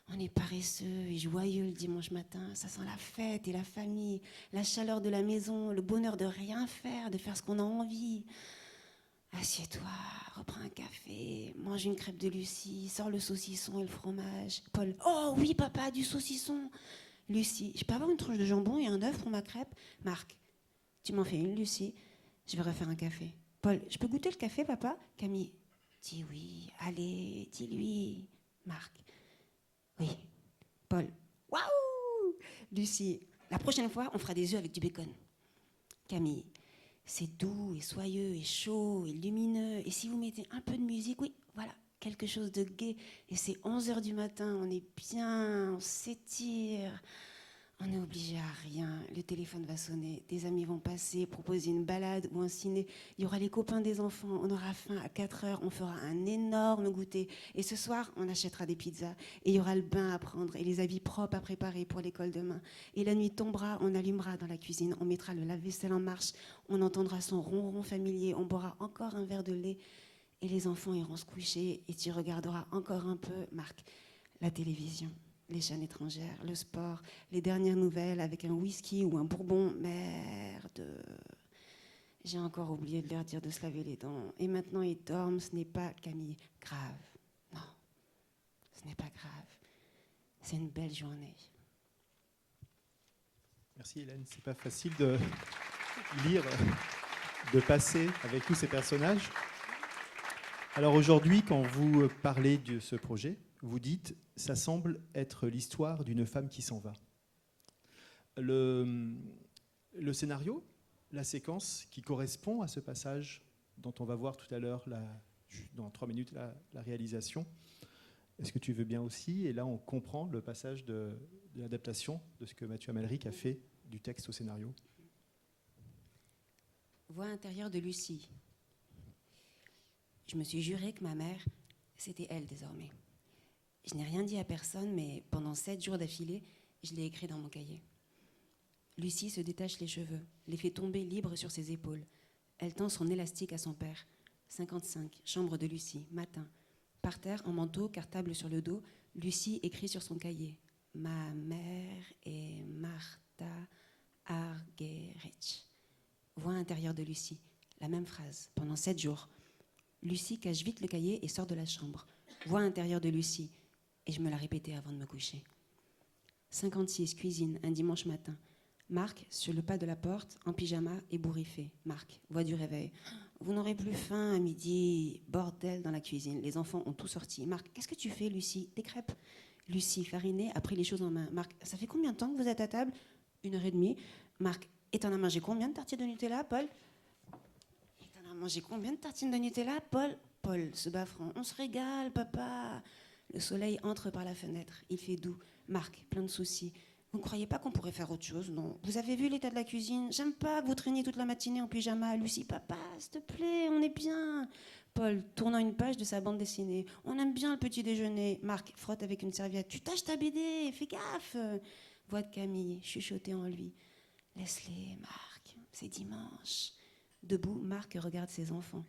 On est paresseux et joyeux le dimanche matin, ça sent la fête et la famille, la chaleur de la maison, le bonheur de rien faire, de faire ce qu'on a envie. Assieds-toi, reprends un café, mange une crêpe de Lucie, sors le saucisson et le fromage. Paul, oh oui papa, du saucisson. Lucie, je peux avoir une tranche de jambon et un œuf pour ma crêpe? Marc, tu m'en fais une Lucie, je vais refaire un café. Paul, je peux goûter le café papa? Camille, dis oui, allez, dis-lui. Marc, oui. Paul, waouh. Lucie, la prochaine fois on fera des œufs avec du bacon. Camille, c'est doux et soyeux et chaud et lumineux. Et si vous mettez un peu de musique, oui, voilà, quelque chose de gai. Et c'est 11h du matin, on est bien, on s'étire. On n'est obligé à rien. Le téléphone va sonner, des amis vont passer, proposer une balade ou un ciné. Il y aura les copains des enfants, on aura faim à 4h, on fera un énorme goûter. Et ce soir, on achètera des pizzas. Et il y aura le bain à prendre et les habits propres à préparer pour l'école demain. Et la nuit tombera, on allumera dans la cuisine, on mettra le lave-vaisselle en marche, on entendra son ronron familier, on boira encore un verre de lait. Et les enfants iront se coucher et tu regarderas encore un peu, Marc, la télévision. Les chaînes étrangères, le sport, les dernières nouvelles avec un whisky ou un bourbon. Merde. J'ai encore oublié de leur dire de se laver les dents. Et maintenant ils dorment, ce n'est pas, Camille, grave. Non, ce n'est pas grave. C'est une belle journée. Merci Hélène, c'est pas facile de lire, de passer avec tous ces personnages. Alors aujourd'hui, quand vous parlez de ce projet, vous dites « ça semble être l'histoire d'une femme qui s'en va ». Le scénario, la séquence qui correspond à ce passage dont on va voir tout à l'heure, dans 3 minutes, la réalisation, est-ce que tu veux bien aussi? Et là, on comprend le passage de l'adaptation de ce que Mathieu Amalric a fait du texte au scénario. Voix intérieure de Lucie. Je me suis juré que ma mère, c'était elle désormais. Je n'ai rien dit à personne, mais pendant 7 jours d'affilée, je l'ai écrit dans mon cahier. Lucie se détache les cheveux, les fait tomber libres sur ses épaules. Elle tend son élastique à son père. 55, chambre de Lucie, matin. Par terre, en manteau, cartable sur le dos, Lucie écrit sur son cahier. Ma mère est Martha Argerich. Voix intérieure de Lucie. La même phrase, pendant 7 jours. Lucie cache vite le cahier et sort de la chambre. Voix intérieure de Lucie. Et je me la répétais avant de me coucher. 56, cuisine, un dimanche matin. Marc, sur le pas de la porte, en pyjama, ébouriffé. Marc, voix du réveil. Vous n'aurez plus faim à midi. Bordel dans la cuisine. Les enfants ont tout sorti. Marc, qu'est-ce que tu fais, Lucie? Des crêpes. Lucie, farinée, a pris les choses en main. Marc, ça fait combien de temps que vous êtes à table? 1h30. Marc, et t'en as mangé combien de tartines de Nutella, Paul? Et t'en as mangé combien de tartines de Nutella, Paul? Paul, se baffrant. On se régale, papa. Le soleil entre par la fenêtre. Il fait doux. Marc, plein de soucis. Vous ne croyez pas qu'on pourrait faire autre chose, non? Vous avez vu l'état de la cuisine? J'aime pas que vous traîniez toute la matinée en pyjama. Lucie, papa, s'il te plaît, on est bien. Paul, tournant une page de sa bande dessinée. On aime bien le petit déjeuner. Marc, frotte avec une serviette. Tu tâches ta BD, fais gaffe. Voix de Camille, chuchotée en lui. Laisse-les, Marc, c'est dimanche. Debout, Marc regarde ses enfants.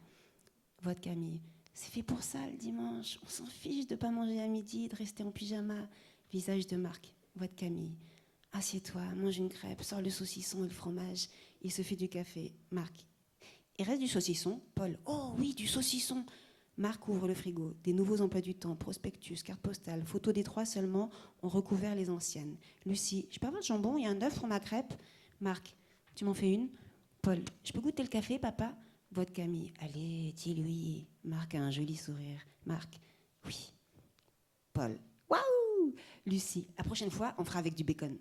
Voix de Camille. C'est fait pour ça le dimanche. On s'en fiche de pas manger à midi, de rester en pyjama. Visage de Marc. Voix de Camille. Assieds-toi, mange une crêpe, sors le saucisson et le fromage. Il se fait du café. Marc. Il reste du saucisson. Paul. Oh oui, du saucisson. Marc ouvre le frigo. Des nouveaux emplois du temps, prospectus, cartes postales, photos des 3 seulement ont recouvert les anciennes. Lucie. Je peux avoir le jambon? Il y a un œuf pour ma crêpe? Marc. Tu m'en fais une? Paul. Je peux goûter le café, papa? Voix de Camille. Allez, dis-lui. Marc a un joli sourire. Marc. Oui. Paul. Waouh! Lucie. La prochaine fois, on fera avec du bacon.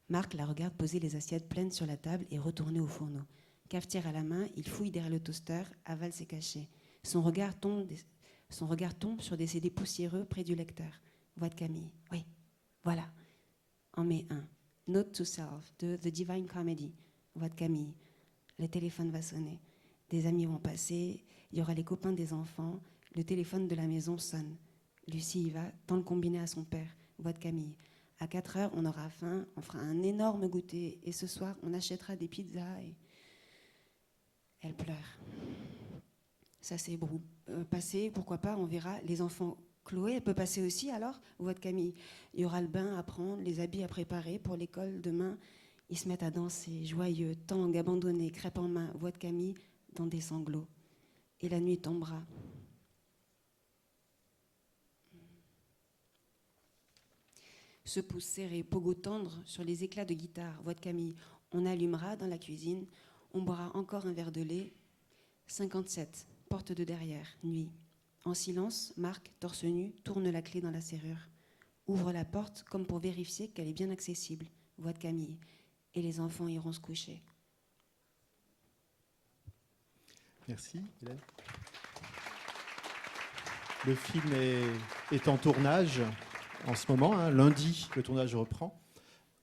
Marc la regarde poser les assiettes pleines sur la table et retourner au fourneau. Cafetière à la main, il fouille derrière le toaster, avale ses cachets. Son regard tombe sur des CD poussiéreux près du lecteur. Voix de Camille. Oui, voilà. En met un. Note to self de The Divine Comedy. Voix de Camille. Le téléphone va sonner. Des amis vont passer, il y aura les copains des enfants, le téléphone de la maison sonne. Lucie y va, tend le combiné à son père, voix de Camille. À 4 heures, on aura faim, on fera un énorme goûter, et ce soir, on achètera des pizzas et... Elle pleure. Ça c'est passé, pourquoi pas, on verra. Les enfants, Chloé, elle peut passer aussi alors, voix de Camille. Il y aura le bain à prendre, les habits à préparer pour l'école demain. Ils se mettent à danser, joyeux, tangue abandonné, crêpe en main, voix de Camille, dans des sanglots. Et la nuit tombera. Se pouce serré, pogo tendre sur les éclats de guitare, voix de Camille. On allumera dans la cuisine, on boira encore un verre de lait. 57, porte de derrière, nuit. En silence, Marc, torse nu, tourne la clé dans la serrure. Ouvre la porte comme pour vérifier qu'elle est bien accessible, voix de Camille. Et les enfants iront se coucher. Merci, Hélène. Le film est en tournage en ce moment. Hein. Lundi, le tournage reprend.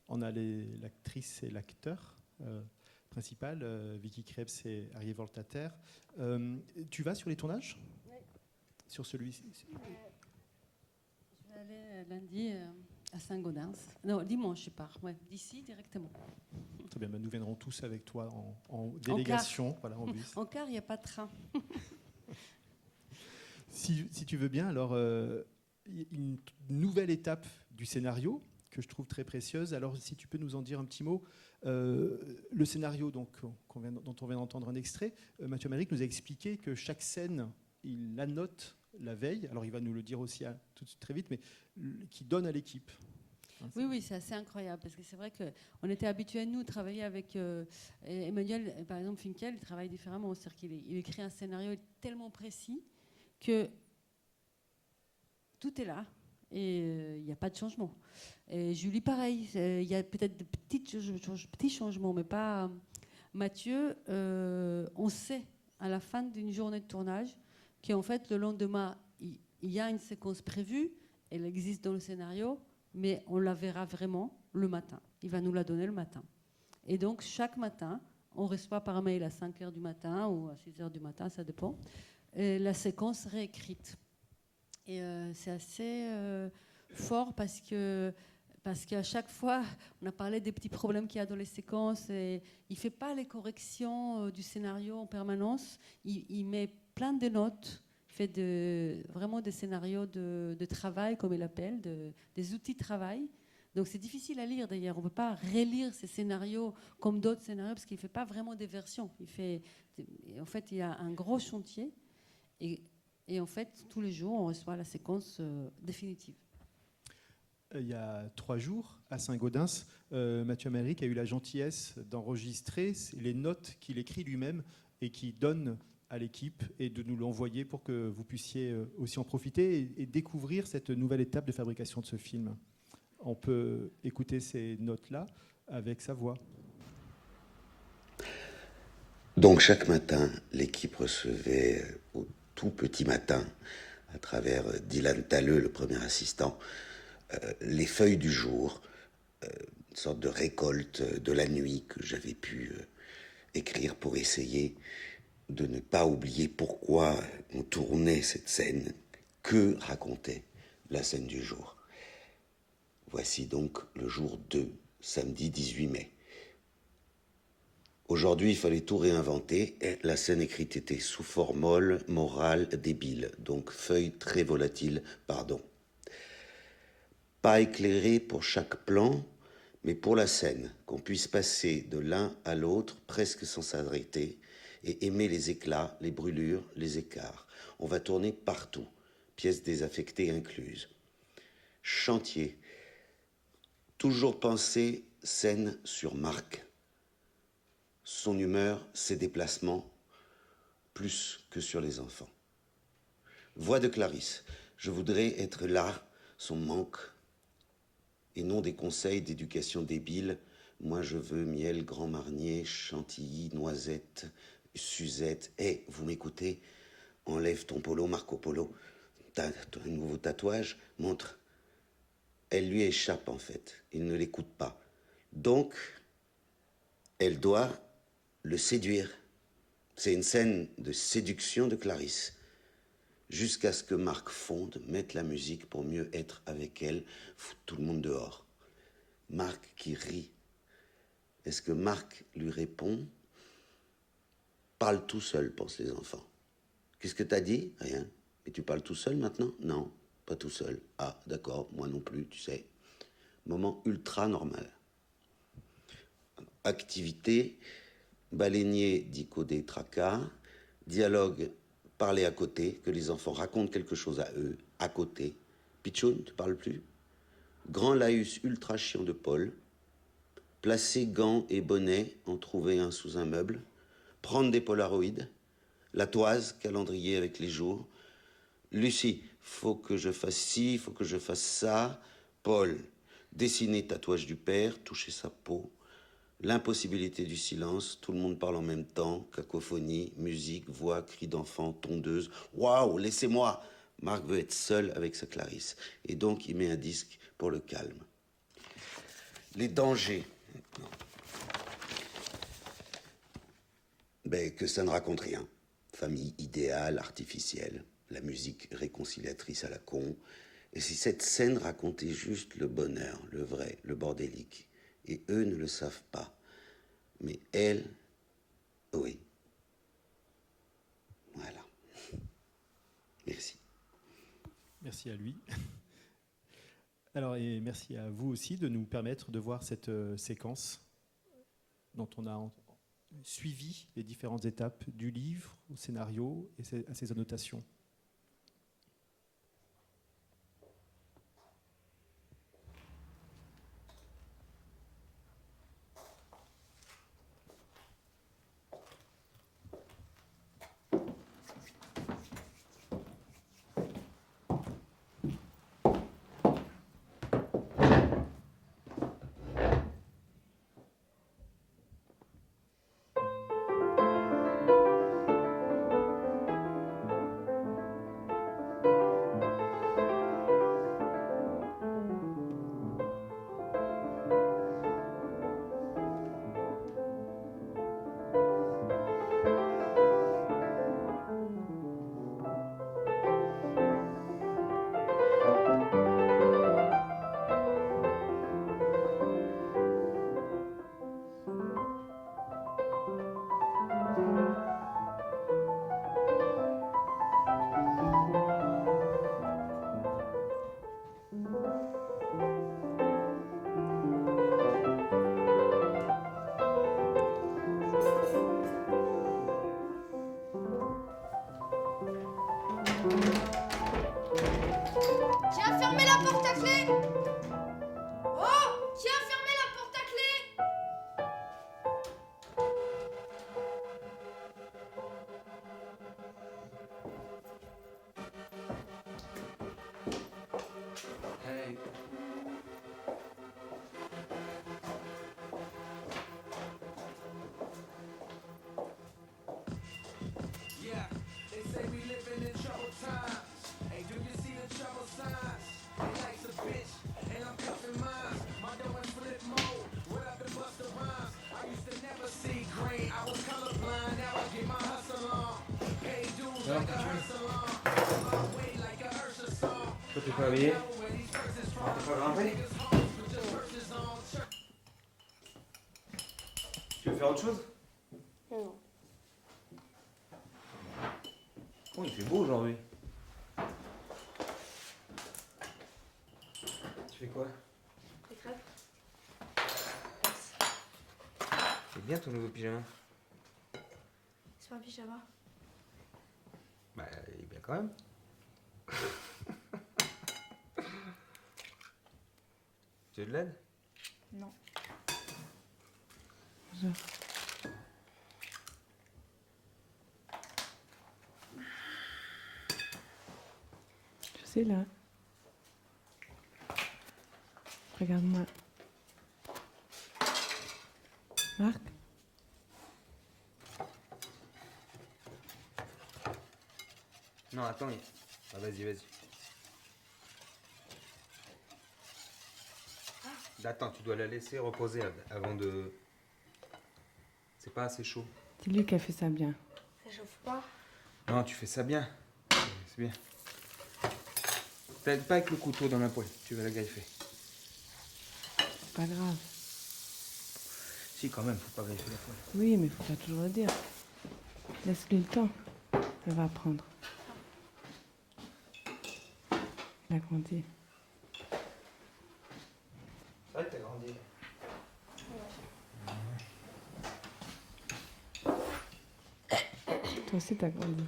On a l'actrice et l'acteur principal, Vicky Krebs et Arié Voltater. Tu vas sur les tournages ? Oui. Sur celui-ci ? Je vais aller lundi à Saint-Gaudens. Non, dimanche, je pars. Ouais, d'ici directement. Très bien, nous viendrons tous avec toi en délégation. En bus. En car, il n'y a pas de train. Si tu veux bien, alors, une nouvelle étape du scénario que je trouve très précieuse. Alors, si tu peux nous en dire un petit mot. Le scénario dont on vient d'entendre un extrait, Mathieu Amalric nous a expliqué que chaque scène, il la note la veille. Alors, il va nous le dire aussi très vite, mais qui donne à l'équipe. Oui, c'est assez incroyable parce que c'est vrai qu'on était habitués, nous, de travailler avec Emmanuel, par exemple, Finkel, il travaille différemment. C'est-à-dire qu'il écrit un scénario tellement précis que tout est là et il n'y a pas de changement. Et Julie, pareil, il y a peut-être de petits changements, mais pas... Mathieu, on sait à la fin d'une journée de tournage qu'en fait, le lendemain, il y a une séquence prévue, elle existe dans le scénario, mais on la verra vraiment le matin. Il va nous la donner le matin. Et donc, chaque matin, on reçoit par mail à 5h du matin ou à 6h du matin, ça dépend, la séquence réécrite. Et c'est assez fort parce qu'à chaque fois, on a parlé des petits problèmes qu'il y a dans les séquences. Et il ne fait pas les corrections du scénario en permanence. Il met plein de notes. Il fait vraiment des scénarios de travail, comme il appelle, des outils de travail. Donc c'est difficile à lire d'ailleurs. On ne peut pas relire ces scénarios comme d'autres scénarios parce qu'il ne fait pas vraiment des versions. En fait, il y a un gros chantier. Et en fait, tous les jours, on reçoit la séquence définitive. Il y a 3 jours, à Saint-Gaudens, Mathieu Amalric a eu la gentillesse d'enregistrer les notes qu'il écrit lui-même et qu'il donne à l'équipe et de nous l'envoyer pour que vous puissiez aussi en profiter et découvrir cette nouvelle étape de fabrication de ce film. On peut écouter ces notes-là avec sa voix. Donc chaque matin, l'équipe recevait au tout petit matin, à travers Dylan Talleux, le premier assistant, les feuilles du jour, une sorte de récolte de la nuit que j'avais pu écrire pour essayer de ne pas oublier pourquoi on tournait cette scène, que racontait la scène du jour. Voici donc le jour 2, samedi 18 mai. Aujourd'hui, il fallait tout réinventer et la scène écrite était sous formol, morale, débile, donc feuille très volatile, pardon. Pas éclairé pour chaque plan, mais pour la scène, qu'on puisse passer de l'un à l'autre presque sans s'arrêter et aimer les éclats, les brûlures, les écarts. On va tourner partout, pièces désaffectées incluses. Chantier, toujours penser scène sur Marc. Son humeur, ses déplacements, plus que sur les enfants. Voix de Clarisse, je voudrais être là, son manque, et non des conseils d'éducation débiles. Moi je veux miel, grand marnier, chantilly, noisette, Suzette. Hé, vous m'écoutez? Enlève ton polo, Marco Polo. T'as un nouveau tatouage? Montre. Elle lui échappe en fait. Il ne l'écoute pas. Donc, elle doit le séduire. C'est une scène de séduction de Clarisse. Jusqu'à ce que Marc fonde, mette la musique pour mieux être avec elle, fout tout le monde dehors. Marc qui rit. Est-ce que Marc lui répond? Parle tout seul, pensent les enfants. Qu'est-ce que t'as dit? Rien. Et tu parles tout seul maintenant? Non, pas tout seul. Ah, d'accord, moi non plus, tu sais. Moment ultra normal. Activité, baleinier dit coder tracas, dialogue, parler à côté, que les enfants racontent quelque chose à eux, à côté. Pichoun, tu parles plus? Grand laïus ultra chiant de Paul, placer gants et bonnets, en trouver un sous un meuble, prendre des polaroïdes, la toise, calendrier avec les jours. Lucie, faut que je fasse ci, faut que je fasse ça. Paul, dessiner tatouage du père, toucher sa peau. L'impossibilité du silence, tout le monde parle en même temps, cacophonie, musique, voix, cris d'enfant, tondeuse. Waouh, laissez-moi! Marc veut être seul avec sa Clarisse, et donc il met un disque pour le calme. Les dangers. Ben, que ça ne raconte rien. Famille idéale, artificielle, la musique réconciliatrice à la con. Et si cette scène racontait juste le bonheur, le vrai, le bordélique, et eux ne le savent pas. Mais elle, oui. Voilà. Merci. Merci à lui. Alors, et merci à vous aussi de nous permettre de voir cette séquence dont on a suivi les différentes étapes du livre, au scénario et à ses annotations. Qui a fermé la porte à clé? Oh! Qui a fermé la porte à clé? Hey. Yeah, they say we living in troubled times. Hey, do you see the trouble signs? They life's a bitch, and I'm cuffing mine. My dough and flip mode, what up and bust the rhymes. I used to never see green, I was colorblind, now I get my hustle on. Hey, dudes like a hustle on. My way like a Ursula song. Toi, t'es pas habillé? T'es pas grimpé? Tu veux faire autre chose? Non. Oh, il fait beau aujourd'hui. Tu fais quoi? Des crêpes? C'est bien ton nouveau pyjama. C'est pas un pyjama. Bah, il est bien quand même. Tu veux de l'aide? Non. Je sais là. Regarde-moi. Marc? Non, attends. Ah, vas-y, vas-y. Attends, tu dois la laisser reposer avant de... C'est pas assez chaud. C'est lui qui a fait ça bien. Ça chauffe pas. Non, tu fais ça bien. C'est bien. T'aides pas avec le couteau dans la poêle, tu vas la greffer. C'est pas grave. Si, quand même, faut pas greffer la poêle. Oui, mais faut pas toujours le dire. Laisse-lui le temps. Elle va apprendre. Elle a grandi. C'est vrai que t'as grandi. Toi aussi, t'as grandi.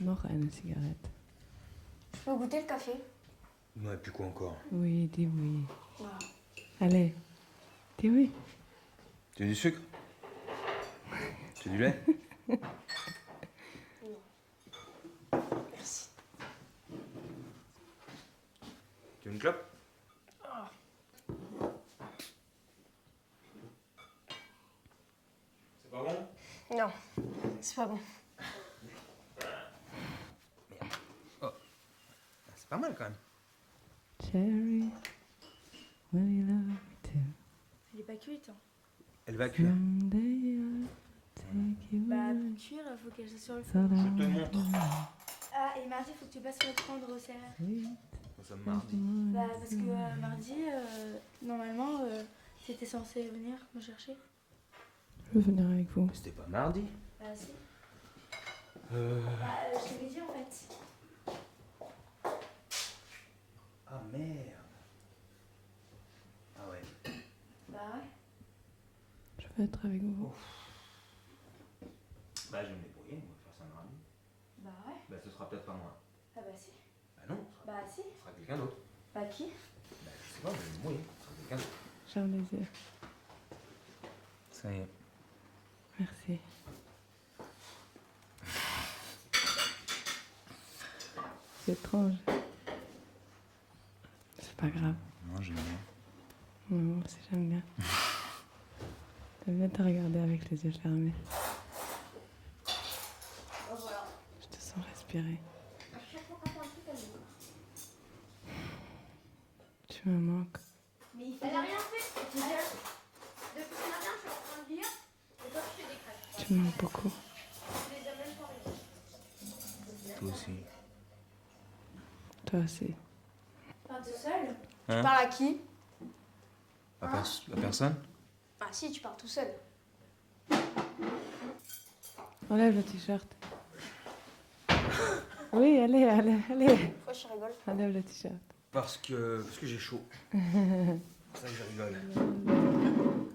Noch eine Zigarette. Je peux goûter le café? Ouais, puis quoi encore? Oui, dis oui. Voilà. Allez, dis oui. Tu veux du sucre? Tu veux du lait? Merci. Tu veux une clope? C'est pas bon? Non, c'est pas bon. C'est pas mal quand même. Cherry, will you love me too? Elle est pas cuite. Hein. Elle va cuire. Someday I'll take you Bah, away. pour cuire, il faut qu'elle soit sur le So feu. Je te montre. Ah, et mardi, il faut que tu passes me prendre au CRR. Nous sommes mardi. Bah, parce que mardi, normalement, t'étais censé venir me chercher. Je veux venir avec vous. C'était pas mardi. Bah, si. Bah, je t'avais dit en fait. Ah merde. Ah ouais. Bah, ouais. Je veux être avec vous. Bah je vais me débrouiller, on va faire ça mardi. Bah, ouais. Bah ce sera peut-être pas moi. Ah, bah, si. Bah non, Bah, si. ce sera quelqu'un d'autre. Bah, qui? Bah je sais pas, mais je vais me mouiller, ce sera quelqu'un d'autre. Ferme les yeux. Ça y est. Merci. C'est étrange. C'est pas grave. Non, j'aime bien. Non, c'est j'aime bien. J'aime bien te regarder avec les yeux fermés. Oh, voilà. Je te sens respirer. À chaque fois qu'on fait un truc, elle dit. Tu me manques. Mais il fait. Elle a rien fait. Tu viens. Depuis ce matin, je suis en train de lire. Et toi, tu fais des crêpes. Tu me manques beaucoup. Je les ai même pas réussi. Toi aussi. Toi aussi. Pas tout seul. Hein? Tu parles à qui? À personne? Ah, si, tu pars tout seul. Enlève le t-shirt. Oui, allez, allez, allez. Pourquoi je rigole? Enlève le t-shirt. Parce que j'ai chaud. C'est ça que je rigole.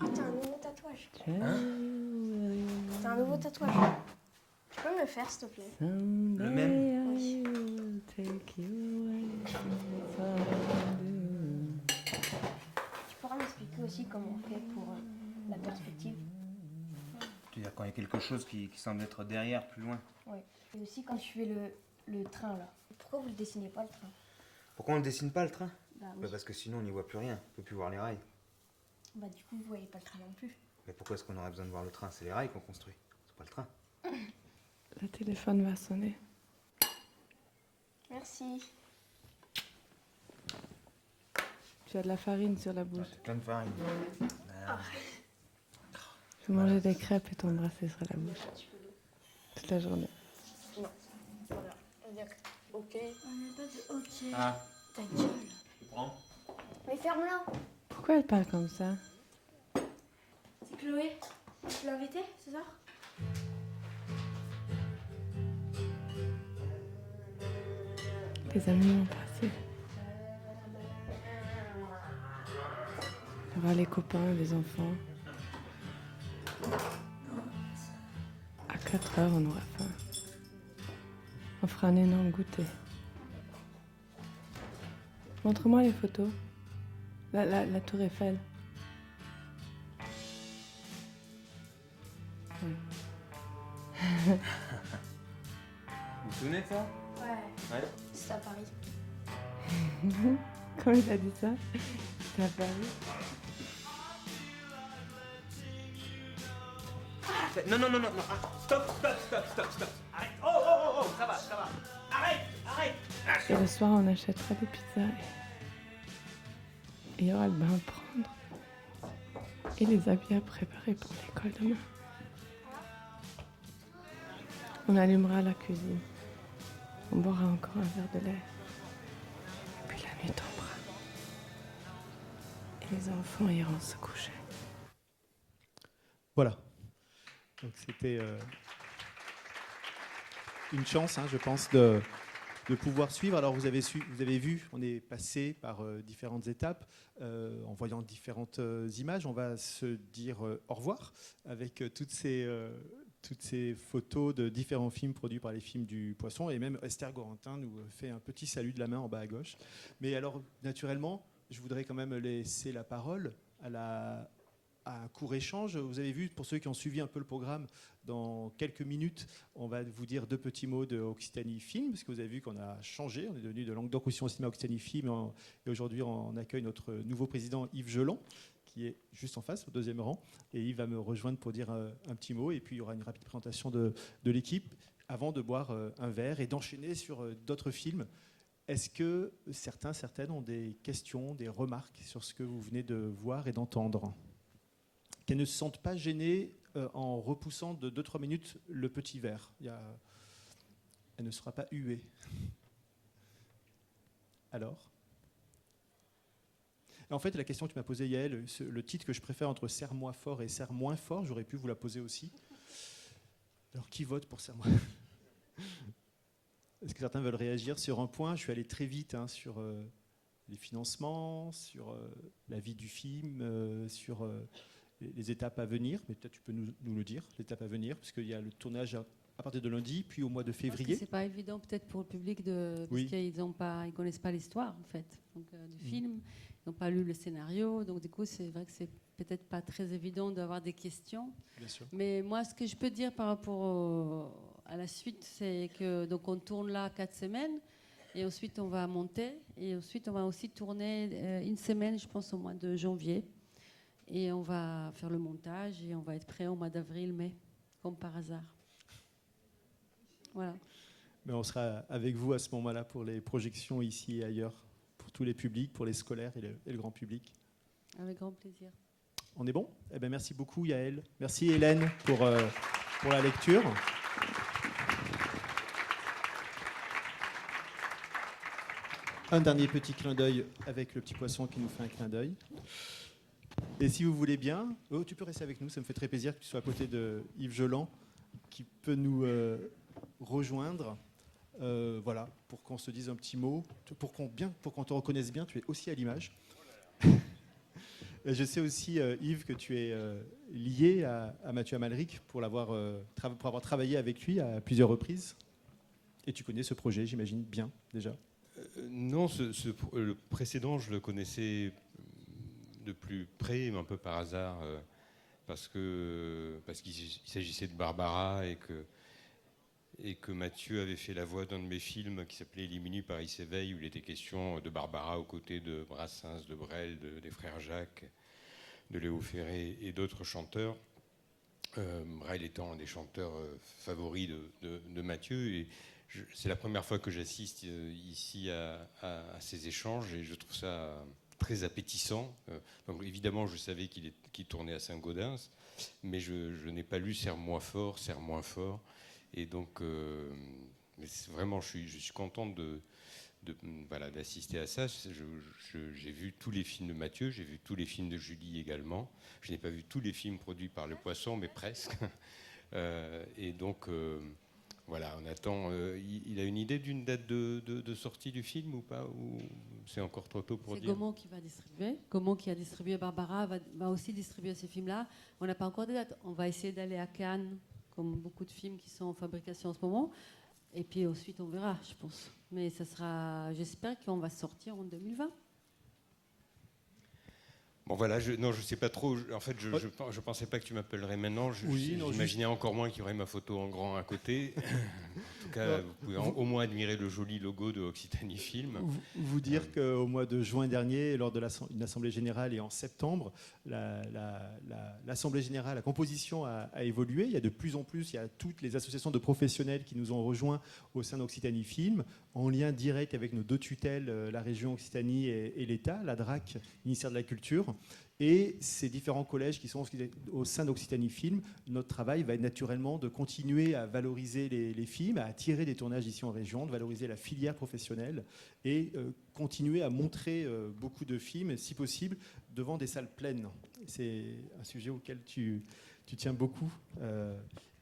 Ah, t'as un nouveau tatouage. Hein? T'as un nouveau tatouage. Tu peux me le faire, s'il te plaît? Le même? Oui. Tu pourras m'expliquer aussi comment on fait pour la perspective? Tu veux dire quand il y a quelque chose qui semble être derrière, plus loin? Oui. Et aussi quand tu fais le train, là. Pourquoi vous ne dessinez pas le train? Pourquoi on ne dessine pas le train? Bah oui. Bah parce que sinon on n'y voit plus rien, on peut plus voir les rails. Bah du coup, vous voyez pas le train non plus. Mais pourquoi est-ce qu'on aurait besoin de voir le train? C'est les rails qu'on construit, c'est pas le train. Le téléphone va sonner. Merci. Tu as de la farine sur la bouche. C'est plein de farine. Je vais manger des crêpes et t'embrasser sur la bouche. Toute la journée. Non. Voilà. On va dire ok. On n'a pas de ok. Ah. Ta gueule. Tu prends? Mais ferme-la. Pourquoi elle parle comme ça? C'est Chloé. Tu l'as invitée ce soir? Les amis vont passer. Il y aura les copains, les enfants. À 4 heures, on aura faim. On fera un énorme goûter. Montre-moi les photos. La tour Eiffel. Ouais. Vous vous souvenez de ça? Ouais. Ouais. C'est à Paris. Comment il a dit ça? C'est à Paris. Non, non, non, non, non. Ah, stop. Arrête. Oh, ça va. Arrête. Et le soir, on achètera des pizzas. Et il y aura le bain à prendre. et les habits à préparer pour l'école demain. On allumera la cuisine. On boira encore un verre de lait. Puis la nuit tombera. Et les enfants iront se coucher. Voilà. Donc c'était une chance, je pense, de pouvoir suivre. Alors vous avez vu, on est passé par différentes étapes en voyant différentes images. On va se dire au revoir avec toutes ces photos de différents films produits par les films du Poisson. Et même Esther Gorentin nous fait un petit salut de la main en bas à gauche. Mais alors, naturellement, je voudrais quand même laisser la parole à un court échange. Vous avez vu, pour ceux qui ont suivi un peu le programme, dans quelques minutes, on va vous dire 2 petits mots de Occitanie Film, parce que vous avez vu qu'on a changé, on est devenu de Languedoc-Roussillon Cinéma Occitanie Film, et aujourd'hui on accueille notre nouveau président Yves Geland, qui est juste en face, au 2e rang, et Yves va me rejoindre pour dire un petit mot, et puis il y aura une rapide présentation de l'équipe, avant de boire un verre et d'enchaîner sur d'autres films. Est-ce que certaines ont des questions, des remarques sur ce que vous venez de voir et d'entendre ? Qu'elles ne se sentent pas gênées en repoussant de 2-3 minutes le petit verre. Elle ne sera pas huée. Alors ? En fait, la question que tu m'as posée, Yael, le titre que je préfère entre Serre-moi fort et Serre moins fort, j'aurais pu vous la poser aussi. Alors, qui vote pour Serre-moi ? Est-ce que certains veulent réagir sur un point ? Je suis allé très vite sur les financements, sur la vie du film, sur les étapes à venir. Mais peut-être tu peux nous le dire, l'étape à venir, parce qu'il y a le tournage à partir de lundi, puis au mois de février. C'est pas évident peut-être pour le public parce qu'ils ils connaissent pas l'histoire en fait du film, ils n'ont pas lu le scénario, donc du coup c'est vrai que c'est peut-être pas très évident d'avoir des questions. Bien sûr. Mais moi ce que je peux dire par rapport à la suite, c'est que donc on tourne là 4 semaines et ensuite on va monter et ensuite on va aussi tourner une semaine, je pense au mois de janvier, et on va faire le montage et on va être prêt au mois d'avril-mai, comme par hasard. Voilà. Mais on sera avec vous à ce moment-là pour les projections ici et ailleurs, pour tous les publics, pour les scolaires et le grand public. Avec grand plaisir. On est bon ? Eh bien, merci beaucoup Yael. Merci Hélène pour la lecture. Un dernier petit clin d'œil avec le petit poisson qui nous fait un clin d'œil. Et si vous voulez bien, tu peux rester avec nous, ça me fait très plaisir que tu sois à côté de Yves Geland, qui peut nous rejoindre, voilà, pour qu'on se dise un petit mot, pour qu'on te reconnaisse bien. Tu es aussi à l'image. Je sais aussi, Yves, que tu es lié à Mathieu Amalric pour avoir travaillé avec lui à plusieurs reprises. Et tu connais ce projet, j'imagine, bien déjà. Non, le précédent, je le connaissais de plus près, mais un peu par hasard, parce qu'il s'agissait de Barbara et que Mathieu avait fait la voix d'un de mes films qui s'appelait Élimini Paris s'éveille, où il était question de Barbara aux côtés de Brassens, de Brel, des frères Jacques, de Léo Ferré et d'autres chanteurs. Brel étant un des chanteurs favoris de Mathieu. Et c'est la première fois que j'assiste ici à ces échanges et je trouve ça très appétissant. Donc évidemment, je savais qu'il tournait à Saint-Gaudens, mais je n'ai pas lu Serre-moi fort, Serre moins fort. Et donc, mais vraiment, je suis content d'assister à ça. J'ai vu tous les films de Mathieu, j'ai vu tous les films de Julie également. Je n'ai pas vu tous les films produits par Le Poisson, mais presque. Et donc, voilà, on attend. Il a une idée d'une date de sortie du film ou pas, ou c'est encore trop tôt pour dire? C'est Gaumont qui va distribuer. Gaumont qui a distribué Barbara va aussi distribuer ces films-là. On n'a pas encore de date. On va essayer d'aller à Cannes, comme beaucoup de films qui sont en fabrication en ce moment. Et puis ensuite, on verra, je pense. Mais ça sera, j'espère qu'on va sortir en 2020. Bon voilà, je sais pas trop. En fait, je pensais pas que tu m'appellerais maintenant. J'imaginais encore moins qu'il y aurait ma photo en grand à côté. En tout cas, vous pouvez au moins admirer le joli logo de Occitanie Film. Vous dire qu'au mois de juin dernier, lors de une assemblée générale et en septembre, l'assemblée générale, la composition a évolué. Il y a de plus en plus, il y a toutes les associations de professionnels qui nous ont rejoints au sein d'Occitanie Film, en lien direct avec nos deux tutelles, la région Occitanie et l'État, la DRAC, ministère de la Culture. Et ces différents collèges qui sont au sein d'Occitanie Film, notre travail va être naturellement de continuer à valoriser les films, à attirer des tournages ici en région, de valoriser la filière professionnelle et continuer à montrer beaucoup de films, si possible, devant des salles pleines. C'est un sujet auquel tu tiens beaucoup,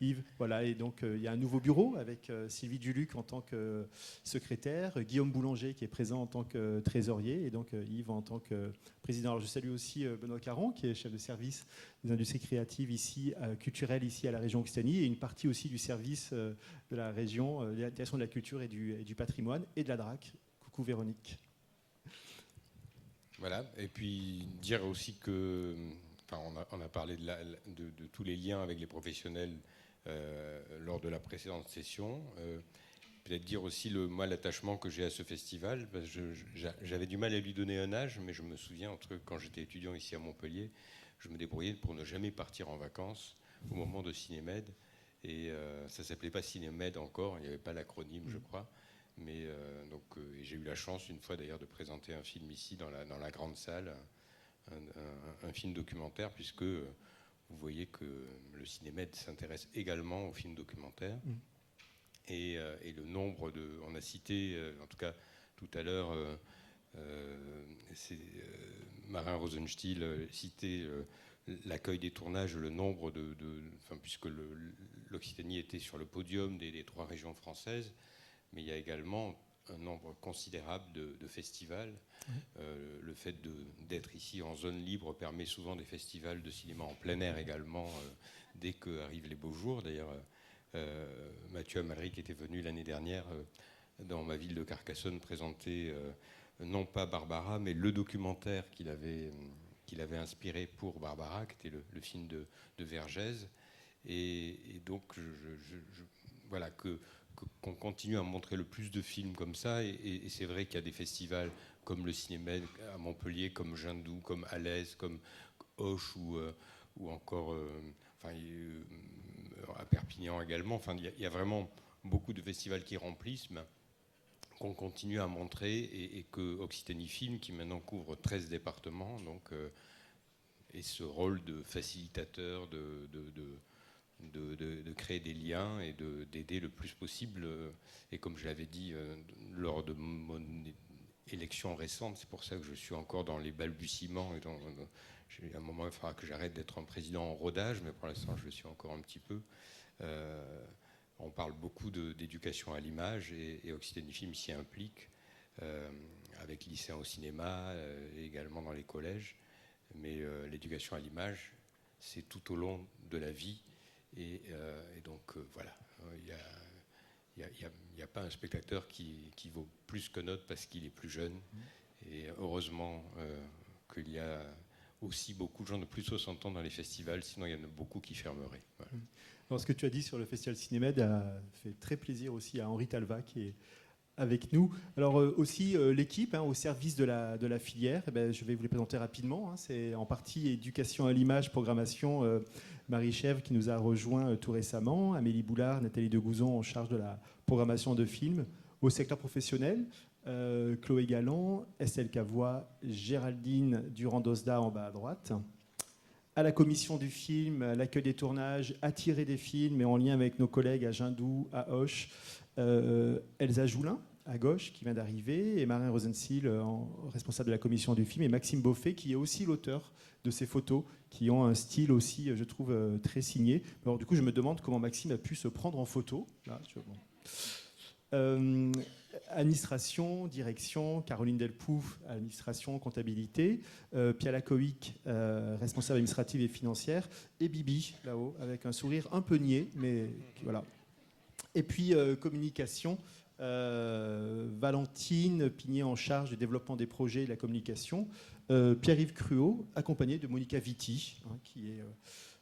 Yves. Voilà, et donc il y a un nouveau bureau avec Sylvie Duluc en tant que secrétaire, Guillaume Boulanger qui est présent en tant que trésorier, et donc Yves en tant que président. Alors, je salue aussi Benoît Caron, qui est chef de service des industries créatives ici, culturelles ici à la région Occitanie, et une partie aussi du service de la région, de la direction de la culture et du patrimoine, et de la DRAC. Coucou Véronique. Voilà, et puis dire aussi que, on a parlé de tous les liens avec les professionnels lors de la précédente session. Peut-être dire aussi l'attachement que j'ai à ce festival. Parce que j'avais du mal à lui donner un âge, mais je me souviens, quand j'étais étudiant ici à Montpellier, je me débrouillais pour ne jamais partir en vacances au moment de Cinémed. Et ça ne s'appelait pas Cinémed encore, il n'y avait pas l'acronyme, je crois. Mais j'ai eu la chance une fois d'ailleurs de présenter un film ici dans la grande salle, un film documentaire, puisque vous voyez que le Cinémed s'intéresse également aux films documentaires. Et le nombre on a cité, en tout cas tout à l'heure, Marin Rosenstiel citait l'accueil des tournages, le nombre puisque l'Occitanie était sur le podium des 3 régions françaises, mais il y a également un nombre considérable de festivals. Le fait d'être ici en zone libre permet souvent des festivals de cinéma en plein air également, dès qu'arrivent les beaux jours. D'ailleurs, Mathieu Amalric était venu l'année dernière dans ma ville de Carcassonne présenter non pas Barbara, mais le documentaire qu'il avait inspiré pour Barbara, qui était le film de Vergès. Et donc, voilà, qu'on continue à montrer le plus de films comme ça. Et c'est vrai qu'il y a des festivals comme le Cinémed à Montpellier, comme Jindou, comme Alès, comme Auch ou encore à Perpignan également. Il y a vraiment beaucoup de festivals qui remplissent, mais qu'on continue à montrer, et que Occitanie Film, qui maintenant couvre 13 départements, donc, et ce rôle de facilitateur, de créer des liens et d'aider le plus possible. Et comme je l'avais dit lors de mon élection récente, c'est pour ça que je suis encore dans les balbutiements. À un moment, il faudra que j'arrête d'être un président en rodage, mais pour l'instant, je le suis encore un petit peu. On parle beaucoup d'éducation à l'image, et Occitanie Film s'y implique, avec lycéens au cinéma, et également dans les collèges. Mais l'éducation à l'image, c'est tout au long de la vie. Et donc, voilà, il n'y a pas un spectateur qui vaut plus qu'un autre parce qu'il est plus jeune. Et heureusement qu'il y a aussi beaucoup de gens de plus de 60 ans dans les festivals, sinon il y en a beaucoup qui fermeraient. Voilà. Alors, ce que tu as dit sur le Festival Cinémed a fait très plaisir aussi à Henri Talva, qui est avec nous. Alors aussi l'équipe au service de la filière, je vais vous les présenter rapidement. C'est en partie éducation à l'image, programmation, Marie Chèvre qui nous a rejoint tout récemment, Amélie Boulard, Nathalie Degouzon en charge de la programmation de films. Au secteur professionnel, Chloé Galland, Estelle Cavois, Géraldine Durand-Dosda en bas à droite. À la commission du film, à l'accueil des tournages, attirer des films, et en lien avec nos collègues à Jindou, à Auch, Elsa Joulin à gauche qui vient d'arriver, et Marin Rosenstiel responsable de la commission du film, et Maxime Beaufet qui est aussi l'auteur de ces photos qui ont un style aussi, je trouve, très signé. Alors du coup, je me demande comment Maxime a pu se prendre en photo. Là, administration, direction, Caroline Delpouf, administration, comptabilité, Pia Lakovic, responsable administrative et financière, et Bibi là-haut avec un sourire un peu niais, mais voilà. Et puis communication, Valentine Pigné en charge du développement des projets et de la communication, Pierre-Yves Cruau, accompagné de Monica Vitti, qui est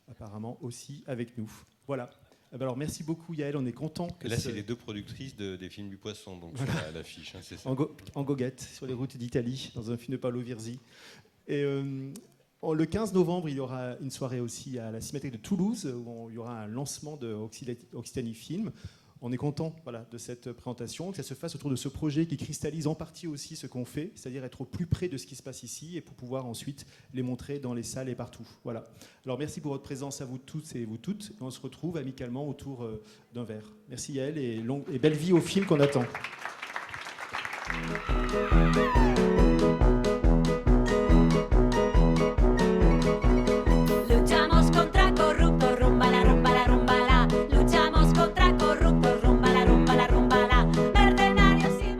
apparemment aussi avec nous. Voilà. Alors merci beaucoup Yael, on est content. Là c'est les 2 productrices des films du Poisson, donc voilà. Sur l'affiche. C'est ça. En goguette, sur les routes d'Italie, dans un film de Paolo Virzi. Et le 15 novembre, il y aura une soirée aussi à la Cinémathèque de Toulouse, où il y aura un lancement de Occitanie Film. on est content de cette présentation, que ça se fasse autour de ce projet qui cristallise en partie aussi ce qu'on fait, c'est-à-dire être au plus près de ce qui se passe ici et pour pouvoir ensuite les montrer dans les salles et partout. Voilà. Alors merci pour votre présence à vous tous et vous toutes. On se retrouve amicalement autour d'un verre. Merci Yael et belle vie au film qu'on attend.